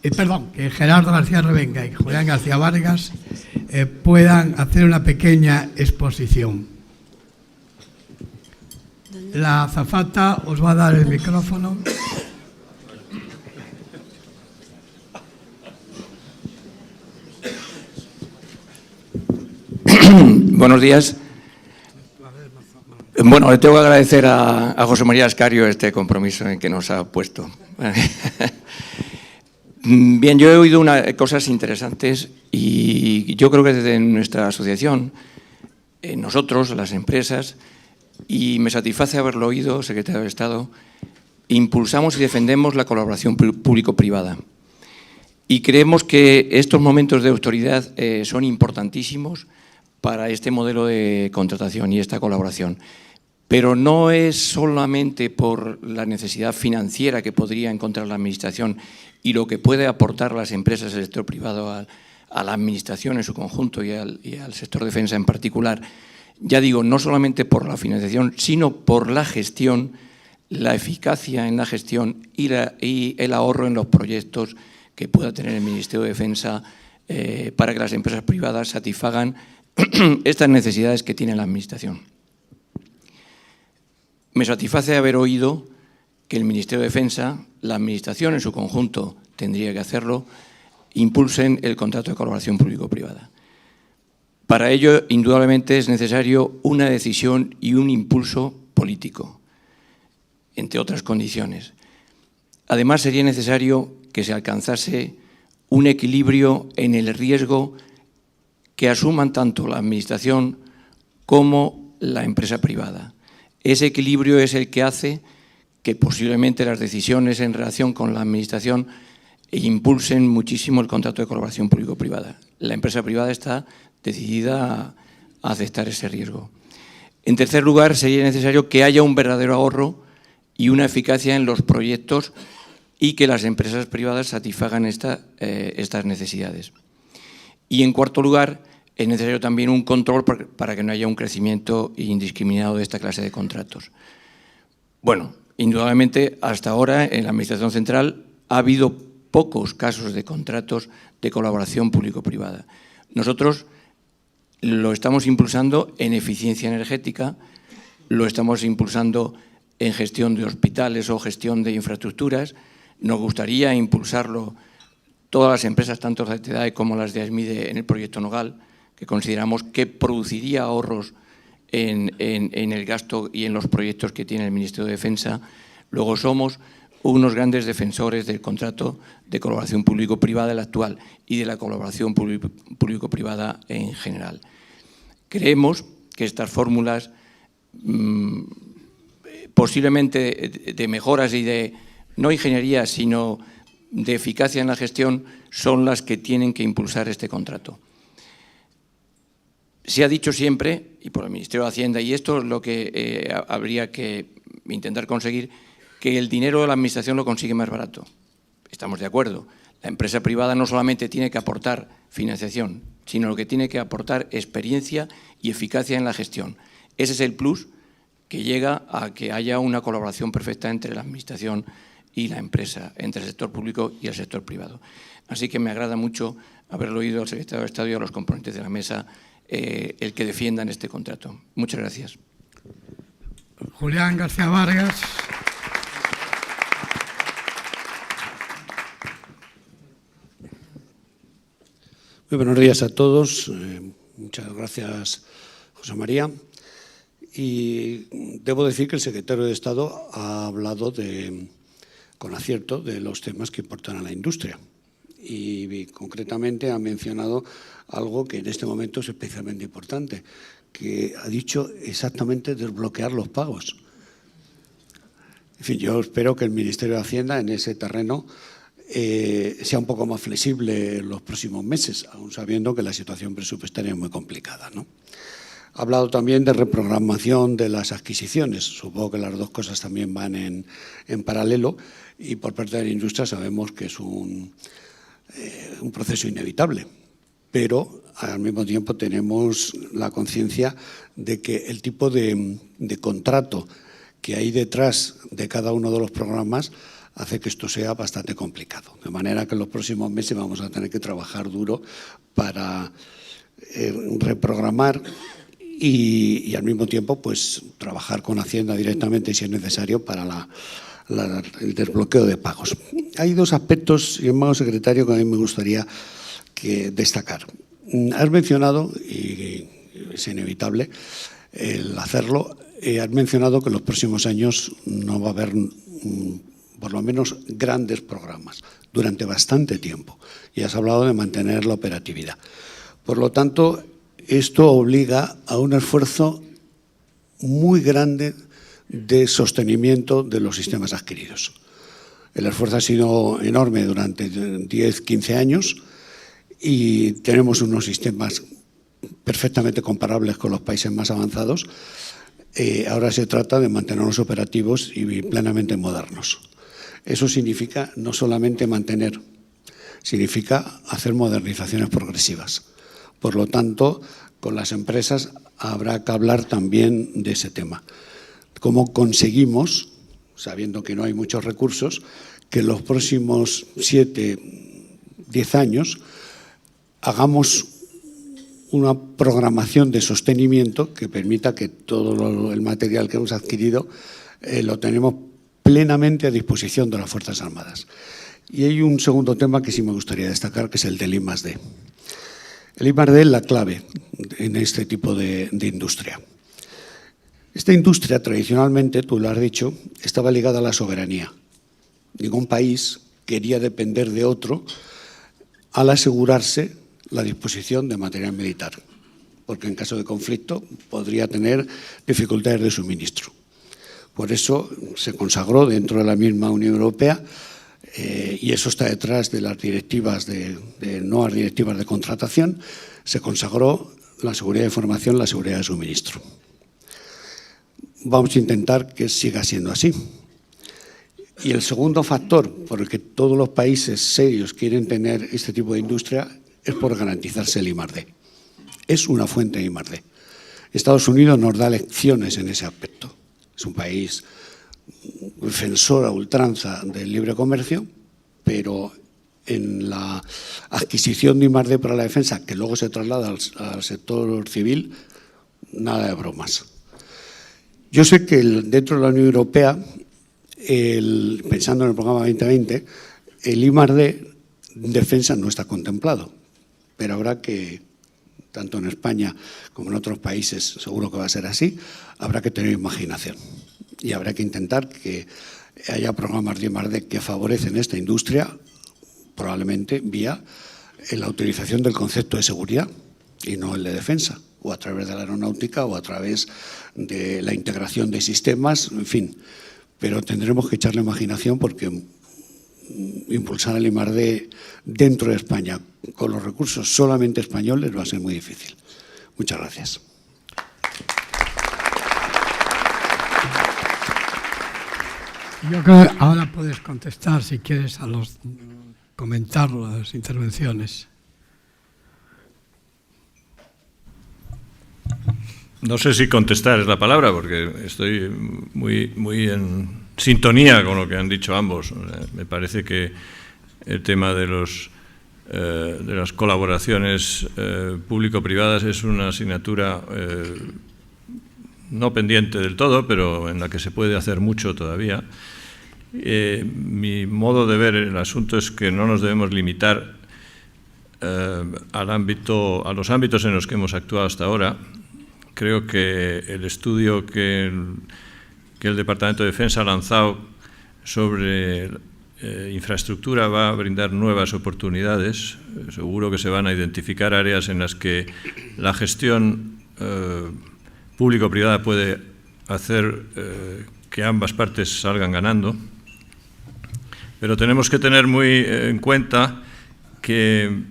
que Gerardo García Revenga y Julián García Vargas puedan hacer una pequeña exposición. La azafata os va a dar el micrófono. Buenos días. Bueno, le tengo que agradecer a José María Ascario este compromiso en que nos ha puesto. Bien, yo he oído cosas interesantes y yo creo que desde nuestra asociación, nosotros, las empresas, y me satisface haberlo oído, secretario de Estado, impulsamos y defendemos la colaboración público-privada. Y creemos que estos momentos de autoridad son importantísimos para este modelo de contratación y esta colaboración. Pero no es solamente por la necesidad financiera que podría encontrar la Administración y lo que puede aportar las empresas del sector privado a la Administración en su conjunto y al sector defensa en particular. Ya digo, no solamente por la financiación, sino por la gestión, la eficacia en la gestión y el ahorro en los proyectos que pueda tener el Ministerio de Defensa para que las empresas privadas satisfagan estas necesidades que tiene la Administración. Me satisface haber oído que el Ministerio de Defensa, la Administración en su conjunto tendría que hacerlo, impulsen el contrato de colaboración público-privada. Para ello, indudablemente, es necesario una decisión y un impulso político, entre otras condiciones. Además, sería necesario que se alcanzase un equilibrio en el riesgo que asuman tanto la Administración como la empresa privada. Ese equilibrio es el que hace que posiblemente las decisiones en relación con la Administración impulsen muchísimo el contrato de colaboración público-privada. La empresa privada está decidida a aceptar ese riesgo. En tercer lugar, sería necesario que haya un verdadero ahorro y una eficacia en los proyectos y que las empresas privadas satisfagan estas necesidades. Y en cuarto lugar, es necesario también un control para que no haya un crecimiento indiscriminado de esta clase de contratos. Bueno, indudablemente, hasta ahora en la Administración Central ha habido pocos casos de contratos de colaboración público-privada. Nosotros lo estamos impulsando en eficiencia energética, lo estamos impulsando en gestión de hospitales o gestión de infraestructuras. Nos gustaría impulsarlo todas las empresas, tanto las de TEDAE como las de AESMIDE, en el proyecto Nogal, que consideramos que produciría ahorros en el gasto y en los proyectos que tiene el Ministerio de Defensa. Luego somos unos grandes defensores del contrato de colaboración público-privada, el actual, y de la colaboración público-privada en general. Creemos que estas fórmulas, posiblemente de mejoras y de, no ingeniería, sino de eficacia en la gestión, son las que tienen que impulsar este contrato. Se ha dicho siempre, y por el Ministerio de Hacienda, y esto es lo que habría que intentar conseguir, que el dinero de la Administración lo consigue más barato. Estamos de acuerdo. La La empresa privada no solamente tiene que aportar financiación, sino lo que tiene que aportar experiencia y eficacia en la gestión. Ese es el plus que llega a que haya una colaboración perfecta entre la Administración y la empresa, entre el sector público y el sector privado. Así que me agrada mucho haberlo oído al secretario de Estado y a los componentes de la mesa el que defiendan este contrato. Muchas gracias. Julián García Vargas. Muy buenos días a todos. Muchas gracias, José María. Y debo decir que el secretario de Estado ha hablado con acierto de los temas que importan a la industria. Y concretamente ha mencionado algo que en este momento es especialmente importante, que ha dicho exactamente desbloquear los pagos. En fin, yo espero que el Ministerio de Hacienda en ese terreno sea un poco más flexible en los próximos meses, aun sabiendo que la situación presupuestaria es muy complicada, ¿no? Ha hablado también de reprogramación de las adquisiciones. Supongo que las dos cosas también van en paralelo y por parte de la industria sabemos que es un proceso inevitable, pero al mismo tiempo tenemos la conciencia de que el tipo de contrato que hay detrás de cada uno de los programas hace que esto sea bastante complicado. De manera que en los próximos meses vamos a tener que trabajar duro para reprogramar y al mismo tiempo pues trabajar con Hacienda directamente si es necesario para el desbloqueo de pagos. Hay dos aspectos, sin embargo, secretario, que a mí me gustaría destacar. Has mencionado, y es inevitable el hacerlo, has mencionado que en los próximos años no va a haber por lo menos grandes programas durante bastante tiempo y has hablado de mantener la operatividad. Por lo tanto, esto obliga a un esfuerzo muy grande de sostenimiento de los sistemas adquiridos. El esfuerzo ha sido enorme durante 10, 15 años y tenemos unos sistemas perfectamente comparables con los países más avanzados. Ahora se trata de mantenerlos operativos y plenamente modernos. Eso significa no solamente mantener, significa hacer modernizaciones progresivas. Por lo tanto, con las empresas habrá que hablar también de ese tema. ¿Cómo conseguimos, sabiendo que no hay muchos recursos, que en los próximos 7, 10 años hagamos una programación de sostenimiento que permita que todo el material que hemos adquirido lo tenemos plenamente a disposición de las Fuerzas Armadas? Y hay un segundo tema que sí me gustaría destacar, que es el del I+D. El I+D es la clave en este tipo de industria. Esta industria, tradicionalmente, tú lo has dicho, estaba ligada a la soberanía. Ningún país quería depender de otro al asegurarse la disposición de material militar, porque en caso de conflicto podría tener dificultades de suministro. Por eso se consagró dentro de la misma Unión Europea y eso está detrás de las directivas de nuevas directivas de contratación, se consagró la seguridad de información, la seguridad de suministro. Vamos a intentar que siga siendo así. Y el segundo factor por el que todos los países serios quieren tener este tipo de industria es por garantizarse el I+D. Es una fuente de I+D. Estados Unidos nos da lecciones en ese aspecto. Es un país defensor a ultranza del libre comercio, pero en la adquisición de I+D para la defensa, que luego se traslada al sector civil, nada de bromas. Yo sé que dentro de la Unión Europea, pensando en el programa 2020, el I+D en defensa no está contemplado, pero habrá que, tanto en España como en otros países, seguro que va a ser así, habrá que tener imaginación y habrá que intentar que haya programas de I+D que favorecen esta industria, probablemente vía la utilización del concepto de seguridad y no el de defensa, o a través de la aeronáutica o a través de la integración de sistemas, en fin. Pero tendremos que echarle imaginación porque impulsar el I+D dentro de España con los recursos solamente españoles va a ser muy difícil. Muchas gracias. Yo creo que ahora puedes contestar, si quieres, a los comentar las intervenciones. No sé si contestar es la palabra, porque estoy muy en sintonía con lo que han dicho ambos. Me parece que el tema de las colaboraciones público-privadas es una asignatura no pendiente del todo, pero en la que se puede hacer mucho todavía. Mi modo de ver el asunto es que no nos debemos limitar a los ámbitos en los que hemos actuado hasta ahora. Creo que el estudio que el Departamento de Defensa ha lanzado sobre infraestructura va a brindar nuevas oportunidades. Seguro que se van a identificar áreas en las que la gestión público-privada puede hacer que ambas partes salgan ganando. Pero tenemos que tener muy en cuenta que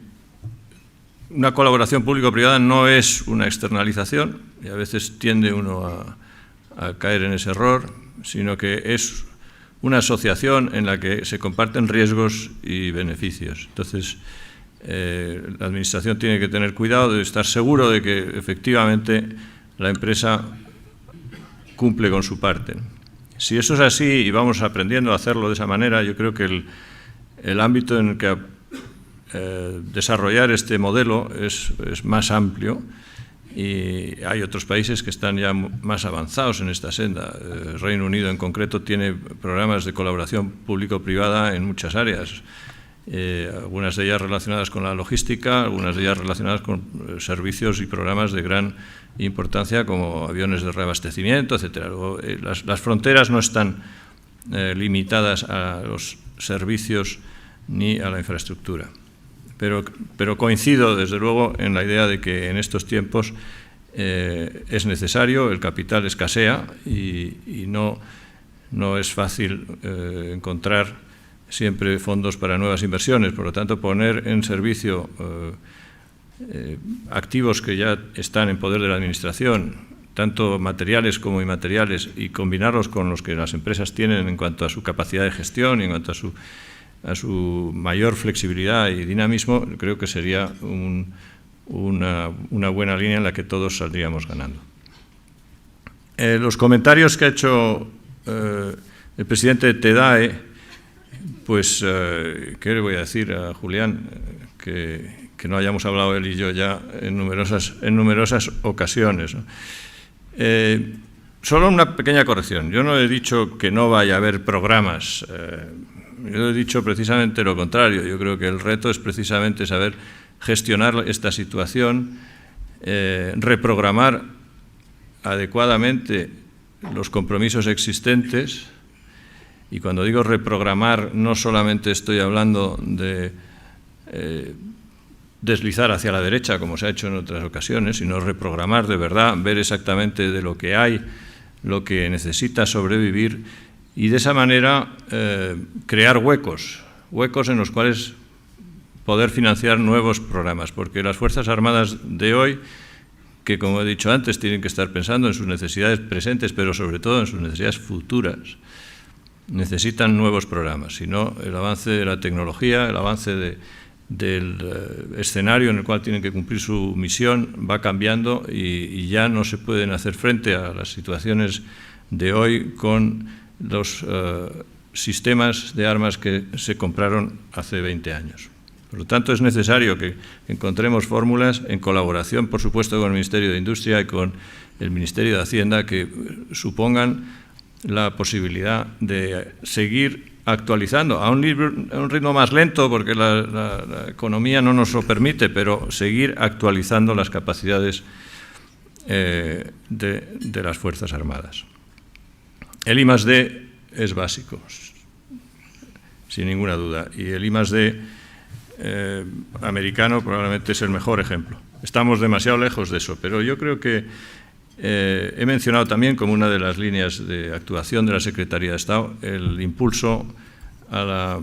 una colaboración público-privada no es una externalización, y a veces tiende uno a caer en ese error, sino que es una asociación en la que se comparten riesgos y beneficios. Entonces, la Administración tiene que tener cuidado de estar seguro de que efectivamente la empresa cumple con su parte. Si eso es así y vamos aprendiendo a hacerlo de esa manera, yo creo que el ámbito en el que desarrollar este modelo es más amplio, y hay otros países que están ya más avanzados en esta senda. El Reino Unido en concreto tiene programas de colaboración público-privada en muchas áreas, algunas de ellas relacionadas con la logística, algunas de ellas relacionadas con servicios y programas de gran importancia como aviones de reabastecimiento, etcétera. Las fronteras no están limitadas a los servicios ni a la infraestructura. Pero coincido, desde luego, en la idea de que en estos tiempos es necesario, el capital escasea y no es fácil encontrar siempre fondos para nuevas inversiones. Por lo tanto, poner en servicio activos que ya están en poder de la Administración, tanto materiales como inmateriales, y combinarlos con los que las empresas tienen en cuanto a su capacidad de gestión y en cuanto a su mayor flexibilidad y dinamismo, creo que sería una buena línea en la que todos saldríamos ganando. Los comentarios que ha hecho el presidente de TEDAE, pues, ¿qué le voy a decir a Julián? Que no hayamos hablado él y yo ya en numerosas ocasiones, ¿no? Solo una pequeña corrección. Yo no he dicho que no vaya a haber programas. Yo he dicho precisamente lo contrario. Yo creo que el reto es precisamente saber gestionar esta situación, reprogramar adecuadamente los compromisos existentes. Y cuando digo reprogramar, no solamente estoy hablando de deslizar hacia la derecha, como se ha hecho en otras ocasiones, sino reprogramar de verdad, ver exactamente de lo que hay, lo que necesita sobrevivir, y de esa manera crear huecos en los cuales poder financiar nuevos programas, porque las Fuerzas Armadas de hoy, que como he dicho antes, tienen que estar pensando en sus necesidades presentes, pero sobre todo en sus necesidades futuras, necesitan nuevos programas. Si no, el avance de la tecnología, el avance del escenario en el cual tienen que cumplir su misión va cambiando, y ya no se pueden hacer frente a las situaciones de hoy con los sistemas de armas que se compraron hace 20 años. Por lo tanto, es necesario que encontremos fórmulas en colaboración, por supuesto, con el Ministerio de Industria y con el Ministerio de Hacienda, que supongan la posibilidad de seguir actualizando a un ritmo más lento, porque la economía no nos lo permite, pero seguir actualizando las capacidades de las Fuerzas Armadas. El I+D es básico, sin ninguna duda, y el I+D americano probablemente es el mejor ejemplo. Estamos demasiado lejos de eso, pero yo creo que he mencionado también como una de las líneas de actuación de la Secretaría de Estado el impulso a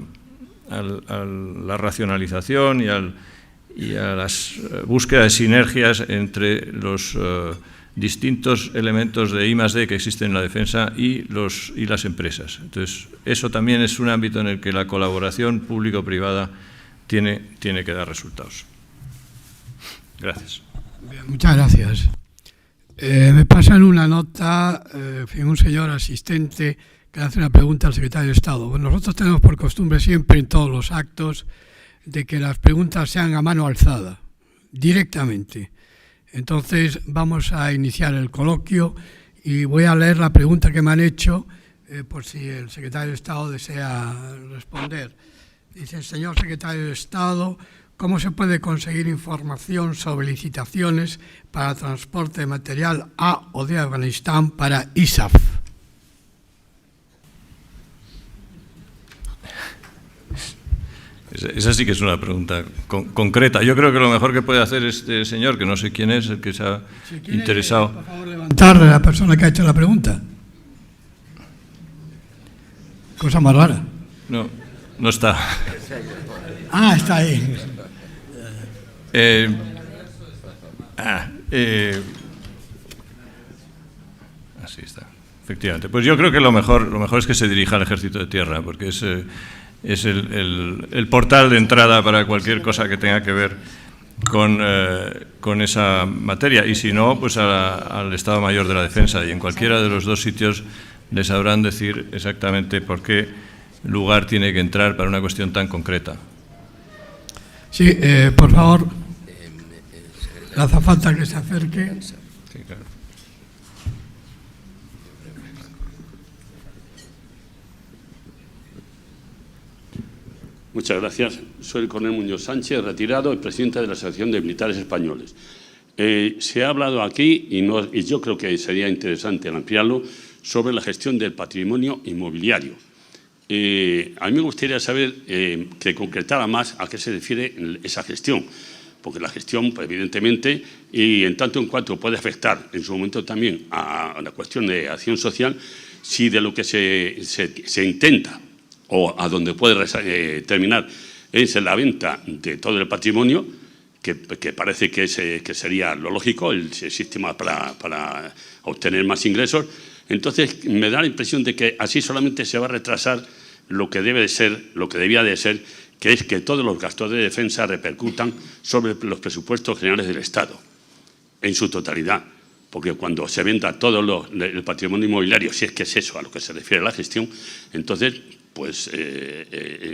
la racionalización y a las búsquedas de sinergias entre los distintos elementos de I+D que existen en la defensa y las empresas. Entonces, eso también es un ámbito en el que la colaboración público-privada tiene que dar resultados. Gracias. Bien, muchas gracias. Me pasan una nota, un señor asistente que hace una pregunta al secretario de Estado. Bueno, nosotros tenemos por costumbre siempre en todos los actos de que las preguntas sean a mano alzada, directamente. Entonces vamos a iniciar el coloquio y voy a leer la pregunta que me han hecho por si el secretario de Estado desea responder. Dice el señor secretario de Estado: ¿cómo se puede conseguir información sobre licitaciones para transporte de material a o de Afganistán para ISAF? Esa sí que es una pregunta concreta. Yo creo que lo mejor que puede hacer este señor, que no sé quién es, el que se ha interesado. Por favor, levantarle a la persona que ha hecho la pregunta. Cosa más rara. No está. Ah, está ahí. Así está, efectivamente. Pues yo creo que lo mejor es que se dirija al Ejército de Tierra, porque es el portal de entrada para cualquier cosa que tenga que ver con esa materia. Y si no, pues al Estado Mayor de la Defensa. Y en cualquiera de los dos sitios les sabrán decir exactamente por qué lugar tiene que entrar para una cuestión tan concreta. Sí, por favor, hace falta que se acerque. Sí, claro. Muchas gracias. Soy el coronel Muñoz Sánchez, retirado y presidente de la Asociación de Militares Españoles. Se ha hablado aquí, y yo creo que sería interesante ampliarlo, sobre la gestión del patrimonio inmobiliario. A mí me gustaría saber que concretara más a qué se refiere esa gestión, porque la gestión, pues, evidentemente, y en tanto en cuanto puede afectar en su momento también a la cuestión de acción social, si de lo que se intenta o a donde puede terminar es en la venta de todo el patrimonio, que parece que sería lo lógico, el sistema para obtener más ingresos. Entonces me da la impresión de que así solamente se va a retrasar lo que debe de ser, lo que debía de ser, que es que todos los gastos de defensa repercutan sobre los presupuestos generales del Estado, en su totalidad. Porque cuando se venda todo el patrimonio inmobiliario, si es que es eso a lo que se refiere la gestión, entonces pues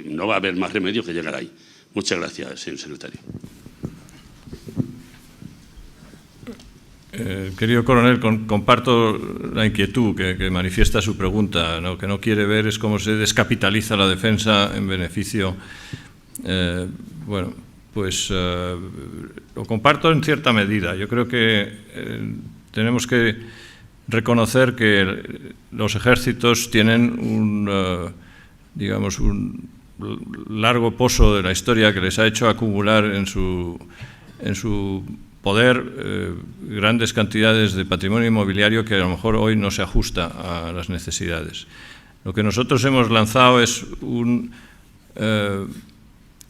no va a haber más remedio que llegar ahí. Muchas gracias, señor secretario. Querido coronel, comparto la inquietud que manifiesta su pregunta. Lo que no quiere ver es cómo se descapitaliza la defensa en beneficio. Bueno, pues lo comparto en cierta medida. Yo creo que tenemos que reconocer que los ejércitos tienen un largo pozo de la historia que les ha hecho acumular en su poder grandes cantidades de patrimonio inmobiliario que a lo mejor hoy no se ajusta a las necesidades. Lo que nosotros hemos lanzado es un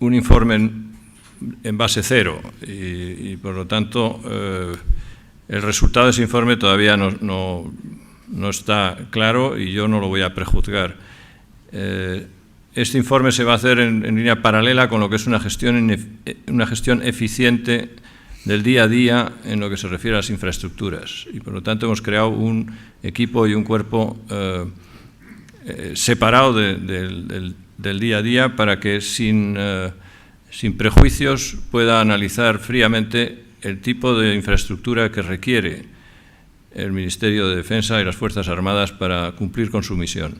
informe en base cero y por lo tanto el resultado de ese informe todavía no está claro y yo no lo voy a prejuzgar. Este informe se va a hacer en línea paralela con lo que es una gestión eficiente del día a día en lo que se refiere a las infraestructuras y por lo tanto hemos creado un equipo y un cuerpo separado del día a día para que sin prejuicios pueda analizar fríamente el tipo de infraestructura que requiere el Ministerio de Defensa y las Fuerzas Armadas para cumplir con su misión.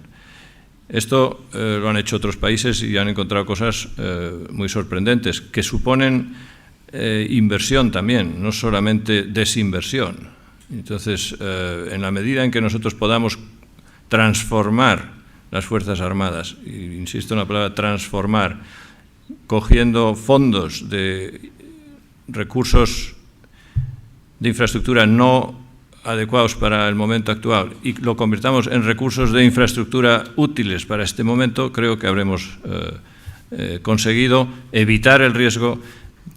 Esto lo han hecho otros países y han encontrado cosas muy sorprendentes que suponen inversión también, no solamente desinversión. Entonces, en la medida en que nosotros podamos transformar las Fuerzas Armadas, y insisto en la palabra transformar, cogiendo fondos de recursos de infraestructura no adecuados para el momento actual y lo convirtamos en recursos de infraestructura útiles para este momento, creo que habremos conseguido evitar el riesgo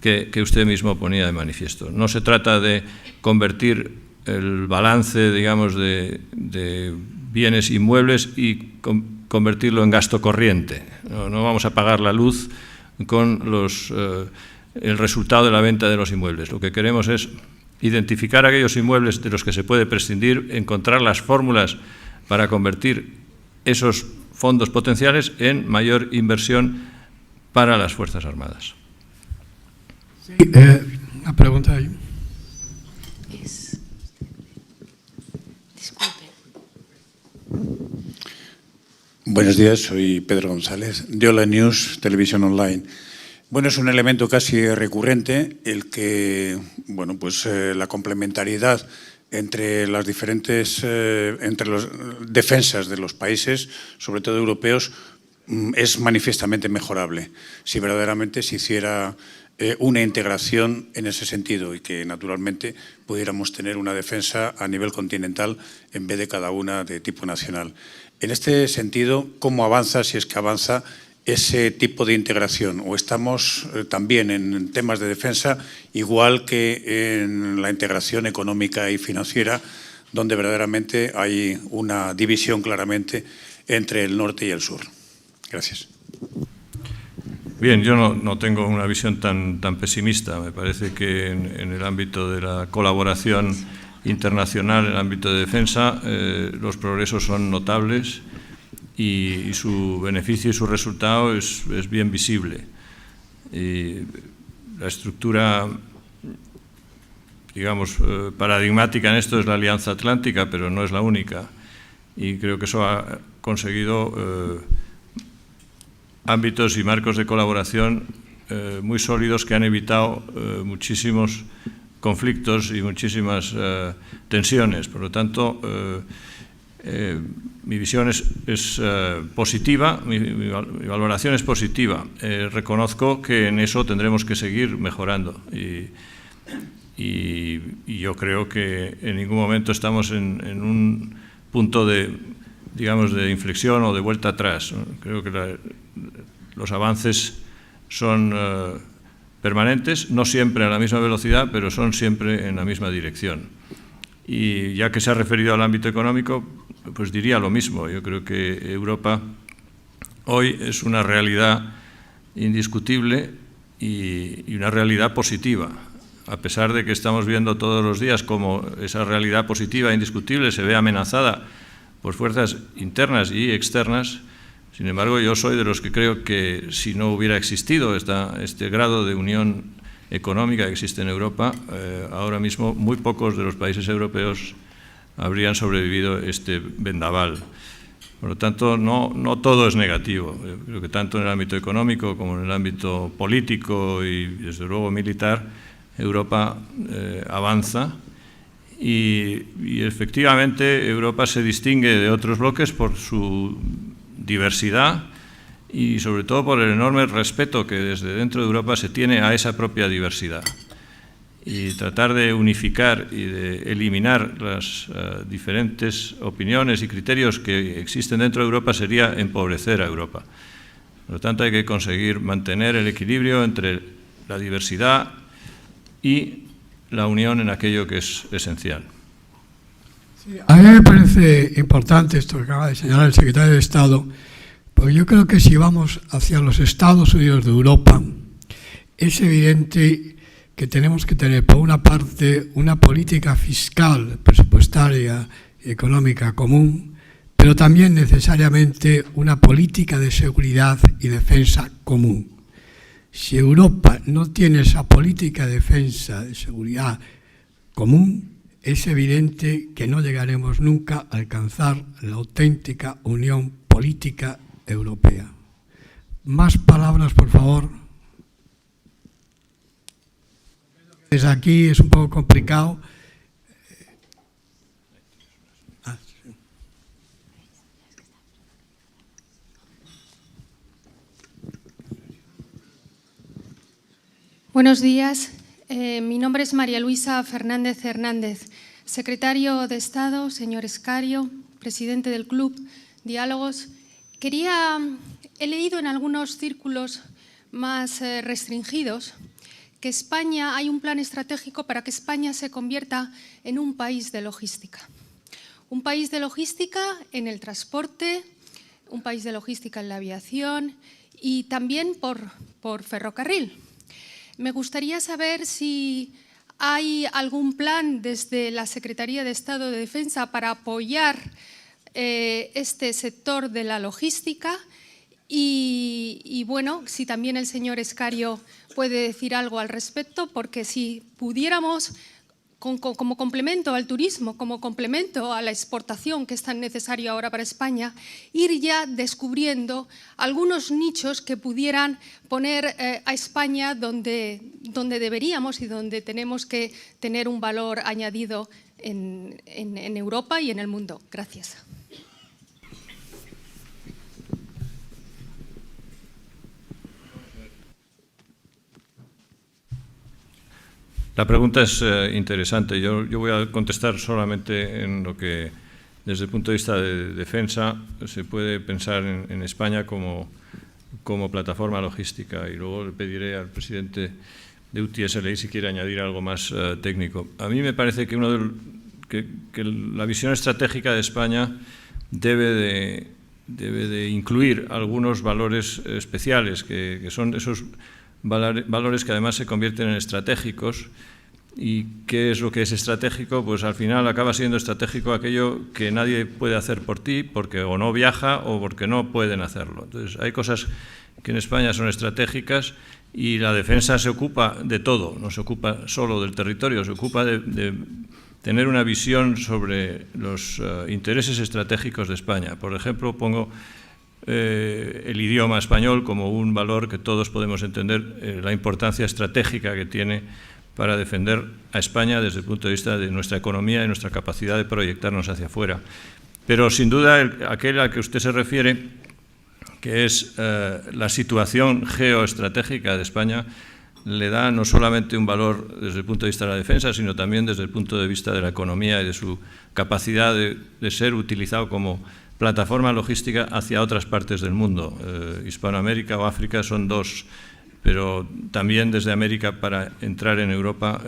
que usted mismo ponía de manifiesto. No se trata de convertir el balance, digamos, de bienes inmuebles y convertirlo en gasto corriente. No vamos a pagar la luz con el resultado de la venta de los inmuebles. Lo que queremos es identificar aquellos inmuebles de los que se puede prescindir, encontrar las fórmulas para convertir esos fondos potenciales en mayor inversión para las Fuerzas Armadas. Sí, una pregunta ahí. Disculpe. Buenos días, soy Pedro González, de Hola News, Televisión Online. Bueno, es un elemento casi recurrente el que, bueno, pues la complementariedad entre las diferentes defensas de los países, sobre todo europeos, es manifiestamente mejorable. Si verdaderamente se hiciera una integración en ese sentido y que, naturalmente, pudiéramos tener una defensa a nivel continental en vez de cada una de tipo nacional. En este sentido, ¿cómo avanza, si es que avanza, ese tipo de integración? ¿O estamos también en temas de defensa igual que en la integración económica y financiera, donde verdaderamente hay una división claramente entre el norte y el sur? Gracias. Bien, yo no tengo una visión tan pesimista. Me parece que en el ámbito de la colaboración internacional, en el ámbito de defensa, los progresos son notables y su beneficio y su resultado es bien visible. Y la estructura, digamos, paradigmática en esto es la Alianza Atlántica, pero no es la única. Y creo que eso ha conseguido ámbitos y marcos de colaboración muy sólidos que han evitado muchísimos conflictos y muchísimas tensiones. Por lo tanto, mi visión es positiva, mi valoración es positiva. Reconozco que en eso tendremos que seguir mejorando y yo creo que en ningún momento estamos en un punto de, digamos, de inflexión o de vuelta atrás. Creo que los avances son permanentes, no siempre a la misma velocidad, pero son siempre en la misma dirección. Y ya que se ha referido al ámbito económico, pues diría lo mismo. Yo creo que Europa hoy es una realidad indiscutible y una realidad positiva, a pesar de que estamos viendo todos los días cómo esa realidad positiva e indiscutible se ve amenazada por fuerzas internas y externas. Sin embargo, yo soy de los que creo que si no hubiera existido este grado de unión económica que existe en Europa, ahora mismo muy pocos de los países europeos habrían sobrevivido este vendaval. Por lo tanto, no todo es negativo. Yo creo que tanto en el ámbito económico como en el ámbito político y, desde luego, militar, Europa avanza. Y efectivamente Europa se distingue de otros bloques por su diversidad y sobre todo por el enorme respeto que desde dentro de Europa se tiene a esa propia diversidad. Y tratar de unificar y de eliminar las diferentes opiniones y criterios que existen dentro de Europa sería empobrecer a Europa. Por lo tanto, hay que conseguir mantener el equilibrio entre la diversidad y la unión en aquello que es esencial. Sí, a mí me parece importante esto que acaba de señalar el secretario de Estado, porque yo creo que si vamos hacia los Estados Unidos de Europa, es evidente que tenemos que tener, por una parte, una política fiscal, presupuestaria y económica común, pero también necesariamente una política de seguridad y defensa común. Si Europa no tiene esa política de defensa, de seguridad común, es evidente que no llegaremos nunca a alcanzar la auténtica unión política europea. Más palabras, por favor. Desde aquí es un poco complicado. Buenos días. Mi nombre es María Luisa Fernández Hernández, secretario de Estado, señor Escario, presidente del Club Diálogos. He leído en algunos círculos más restringidos que España, hay un plan estratégico para que España se convierta en un país de logística. Un país de logística en el transporte, un país de logística en la aviación y también por ferrocarril. Me gustaría saber si hay algún plan desde la Secretaría de Estado de Defensa para apoyar este sector de la logística y bueno, si también el señor Escario puede decir algo al respecto, porque si pudiéramos, como complemento al turismo, como complemento a la exportación que es tan necesario ahora para España, ir ya descubriendo algunos nichos que pudieran poner a España donde deberíamos y donde tenemos que tener un valor añadido en Europa y en el mundo. Gracias. La pregunta es interesante. Yo voy a contestar solamente en lo que, desde el punto de vista de defensa, se puede pensar en España como plataforma logística, y luego le pediré al presidente de UTSLI si quiere añadir algo más técnico. A mí me parece que, que la visión estratégica de España debe de incluir algunos valores especiales, que son esos valores que además se convierten en estratégicos. ¿Y qué es lo que es estratégico? Pues al final acaba siendo estratégico aquello que nadie puede hacer por ti porque o no viaja o porque no pueden hacerlo. Entonces hay cosas que en España son estratégicas y la defensa se ocupa de todo, no se ocupa solo del territorio, se ocupa de tener una visión sobre los intereses estratégicos de España. Por ejemplo, pongo el idioma español como un valor que todos podemos entender, la importancia estratégica que tiene para defender a España desde el punto de vista de nuestra economía y nuestra capacidad de proyectarnos hacia afuera. Pero sin duda aquel al que usted se refiere, que es la situación geoestratégica de España, le da no solamente un valor desde el punto de vista de la defensa, sino también desde el punto de vista de la economía y de su capacidad de ser utilizado como plataforma logística hacia otras partes del mundo. Hispanoamérica o África son dos, pero también desde América para entrar en Europa,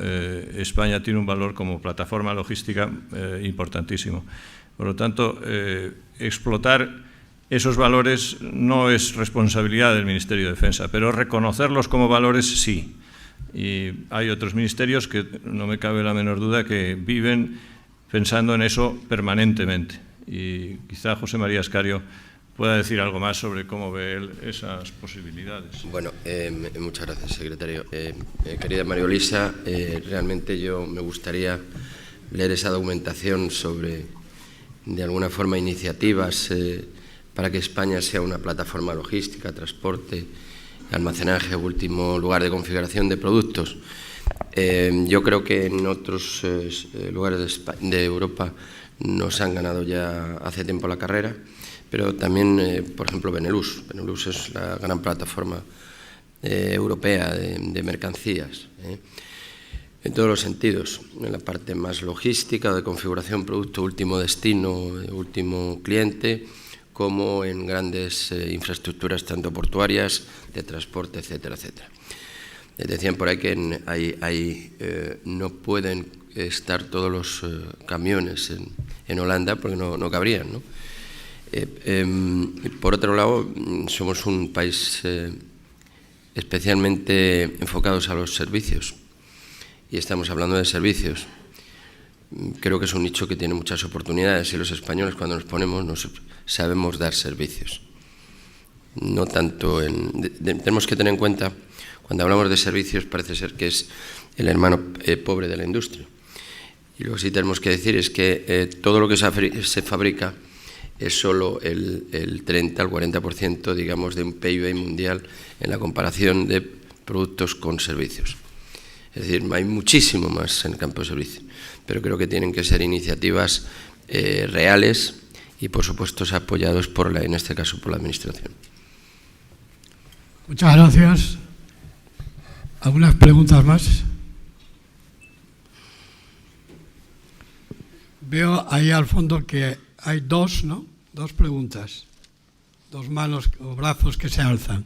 España tiene un valor como plataforma logística importantísimo. Por lo tanto, explotar esos valores no es responsabilidad del Ministerio de Defensa, pero reconocerlos como valores sí. Y hay otros ministerios que no me cabe la menor duda que viven pensando en eso permanentemente. Y quizá José María Escario pueda decir algo más sobre cómo ve él esas posibilidades. Bueno, muchas gracias, secretario. Querida María Luisa, realmente yo me gustaría leer esa documentación sobre, de alguna forma, iniciativas para que España sea una plataforma logística, transporte, almacenaje, último lugar de configuración de productos. Yo creo que en otros lugares de Europa nos han ganado ya hace tiempo la carrera, pero también, por ejemplo, Benelux. Benelux es la gran plataforma europea de mercancías, en todos los sentidos, en la parte más logística, de configuración, producto, último destino, último cliente, como en grandes infraestructuras, tanto portuarias, de transporte, etcétera, etcétera. Decían por ahí que no pueden estar todos los camiones en Holanda porque no cabrían, ¿no? Por otro lado, somos un país especialmente enfocados a los servicios y estamos hablando de servicios. Creo que es un nicho que tiene muchas oportunidades y los españoles, cuando nos ponemos, sabemos dar servicios. No tanto tenemos que tener en cuenta, cuando hablamos de servicios, parece ser que es el hermano pobre de la industria. Y lo que sí tenemos que decir es que todo lo que se fabrica es solo el 30 al 40%, digamos, de un PIB mundial en la comparación de productos con servicios. Es decir, hay muchísimo más en el campo de servicios, pero creo que tienen que ser iniciativas reales y, por supuesto, apoyados en este caso, por la Administración. Muchas gracias. ¿Algunas preguntas más? Veo ahí al fondo que hay dos, ¿no? Dos preguntas. Dos manos o brazos que se alzan.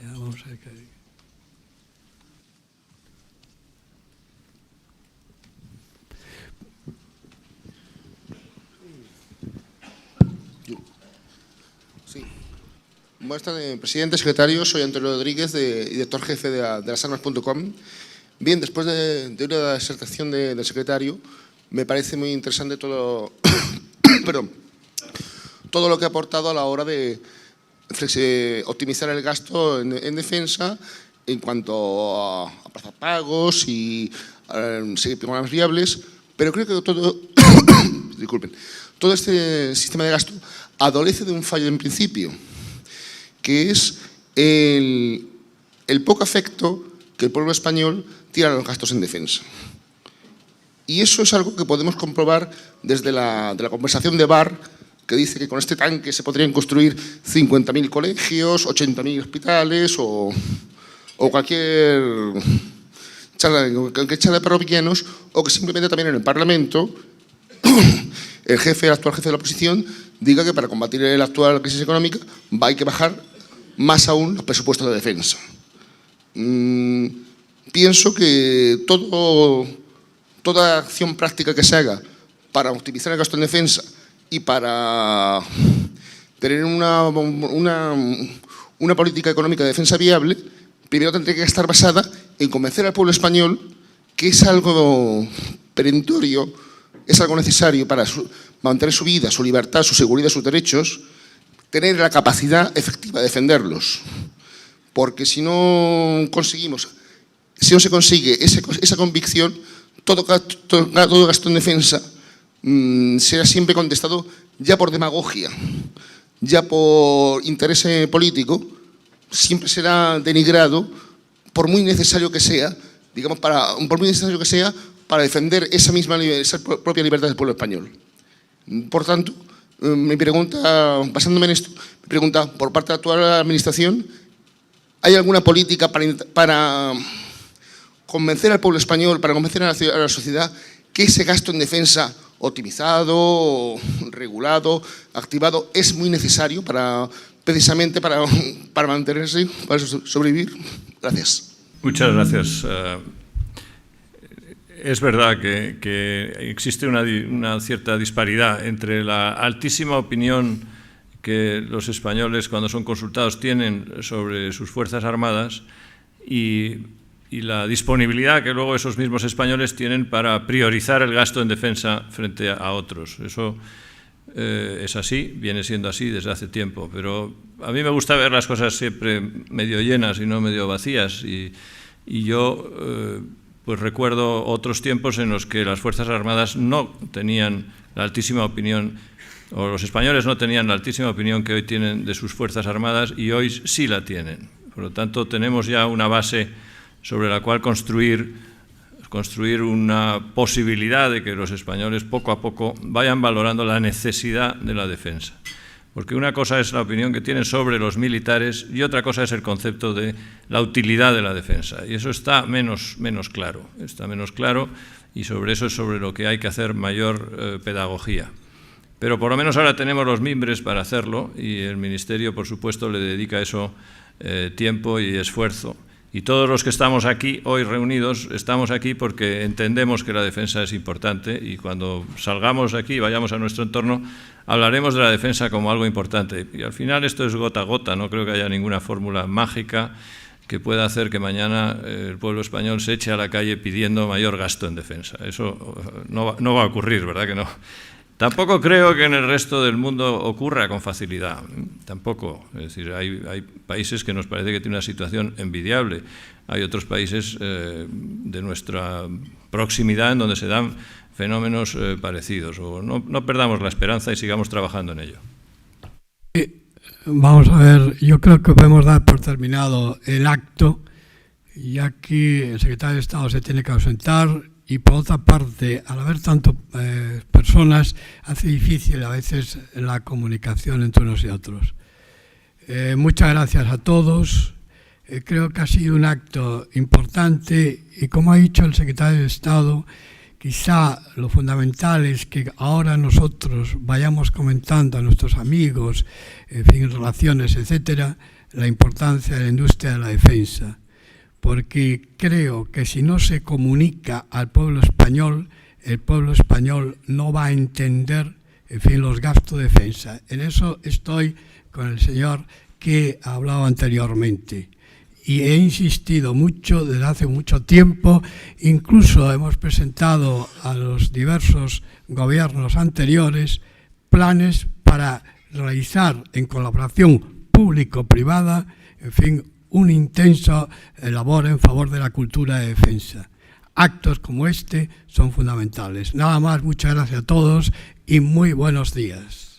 Vamos a Buenas tardes, presidente, secretario. Soy Antonio Rodríguez, director jefe de lasarmas.com. Bien, después de una disertación del secretario, me parece muy interesante todo, todo lo que ha aportado a la hora de optimizar el gasto en defensa en cuanto a pagos y seguir programas viables, pero creo que todo este sistema de gasto adolece de un fallo en principio, que es el poco afecto que el pueblo español tiene a los gastos en defensa. Y eso es algo que podemos comprobar desde la conversación de Barr, que dice que con este tanque se podrían construir 50.000 colegios, 80.000 hospitales o cualquier charla de parroquianos, o que simplemente también en el Parlamento el actual jefe de la oposición diga que para combatir la actual crisis económica hay que bajar más aún los presupuestos de defensa. Pienso que toda acción práctica que se haga para optimizar el gasto en defensa y para tener una política económica de defensa viable, primero tendría que estar basada en convencer al pueblo español que es algo perentorio, es algo necesario para mantener su vida, su libertad, su seguridad, sus derechos, tener la capacidad efectiva de defenderlos. Porque si no se consigue esa convicción, todo gasto en defensa será siempre contestado ya por demagogia, ya por interés político, siempre será denigrado, por muy necesario que sea, para defender esa propia libertad del pueblo español. Por tanto, mi pregunta, basándome en esto, por parte de la actual administración, ¿hay alguna política para convencer al pueblo español, para convencer a la sociedad que ese gasto en defensa optimizado, regulado, activado, es muy necesario precisamente para mantenerse, para sobrevivir? Gracias. Muchas gracias. Es verdad que existe una cierta disparidad entre la altísima opinión que los españoles, cuando son consultados, tienen sobre sus Fuerzas Armadas y la disponibilidad que luego esos mismos españoles tienen para priorizar el gasto en defensa frente a otros. Eso es así, viene siendo así desde hace tiempo, pero a mí me gusta ver las cosas siempre medio llenas y no medio vacías, y yo pues recuerdo otros tiempos en los que las Fuerzas Armadas no tenían la altísima opinión, o los españoles no tenían la altísima opinión que hoy tienen de sus Fuerzas Armadas, y hoy sí la tienen. Por lo tanto, tenemos ya una base sobre la cual construir una posibilidad de que los españoles poco a poco vayan valorando la necesidad de la defensa. Porque una cosa es la opinión que tienen sobre los militares y otra cosa es el concepto de la utilidad de la defensa. Y eso está menos claro, y sobre eso es sobre lo que hay que hacer mayor pedagogía. Pero por lo menos ahora tenemos los mimbres para hacerlo, y el Ministerio, por supuesto, le dedica a eso tiempo y esfuerzo. Y todos los que estamos aquí hoy reunidos, estamos aquí porque entendemos que la defensa es importante, y cuando salgamos aquí y vayamos a nuestro entorno, hablaremos de la defensa como algo importante. Y al final esto es gota a gota, no creo que haya ninguna fórmula mágica que pueda hacer que mañana el pueblo español se eche a la calle pidiendo mayor gasto en defensa. Eso no va a ocurrir, ¿verdad que no? Tampoco creo que en el resto del mundo ocurra con facilidad, tampoco. Es decir, hay países que nos parece que tienen una situación envidiable. Hay otros países de nuestra proximidad en donde se dan fenómenos parecidos. No perdamos la esperanza y sigamos trabajando en ello. Vamos a ver, yo creo que podemos dar por terminado el acto, y aquí el secretario de Estado se tiene que ausentar. Y por otra parte, al haber tantas personas, hace difícil a veces la comunicación entre unos y otros. Muchas gracias a todos. Creo que ha sido un acto importante, y como ha dicho el secretario de Estado, quizá lo fundamental es que ahora nosotros vayamos comentando a nuestros amigos, en fin, relaciones, etcétera, la importancia de la industria de la defensa. Porque creo que si no se comunica al pueblo español, el pueblo español no va a entender, en fin, los gastos de defensa. En eso estoy con el señor que ha hablado anteriormente. Y he insistido mucho desde hace mucho tiempo, incluso hemos presentado a los diversos gobiernos anteriores planes para realizar en colaboración público-privada, en fin, un intenso labor en favor de la cultura de defensa. Actos como este son fundamentales. Nada más, muchas gracias a todos y muy buenos días.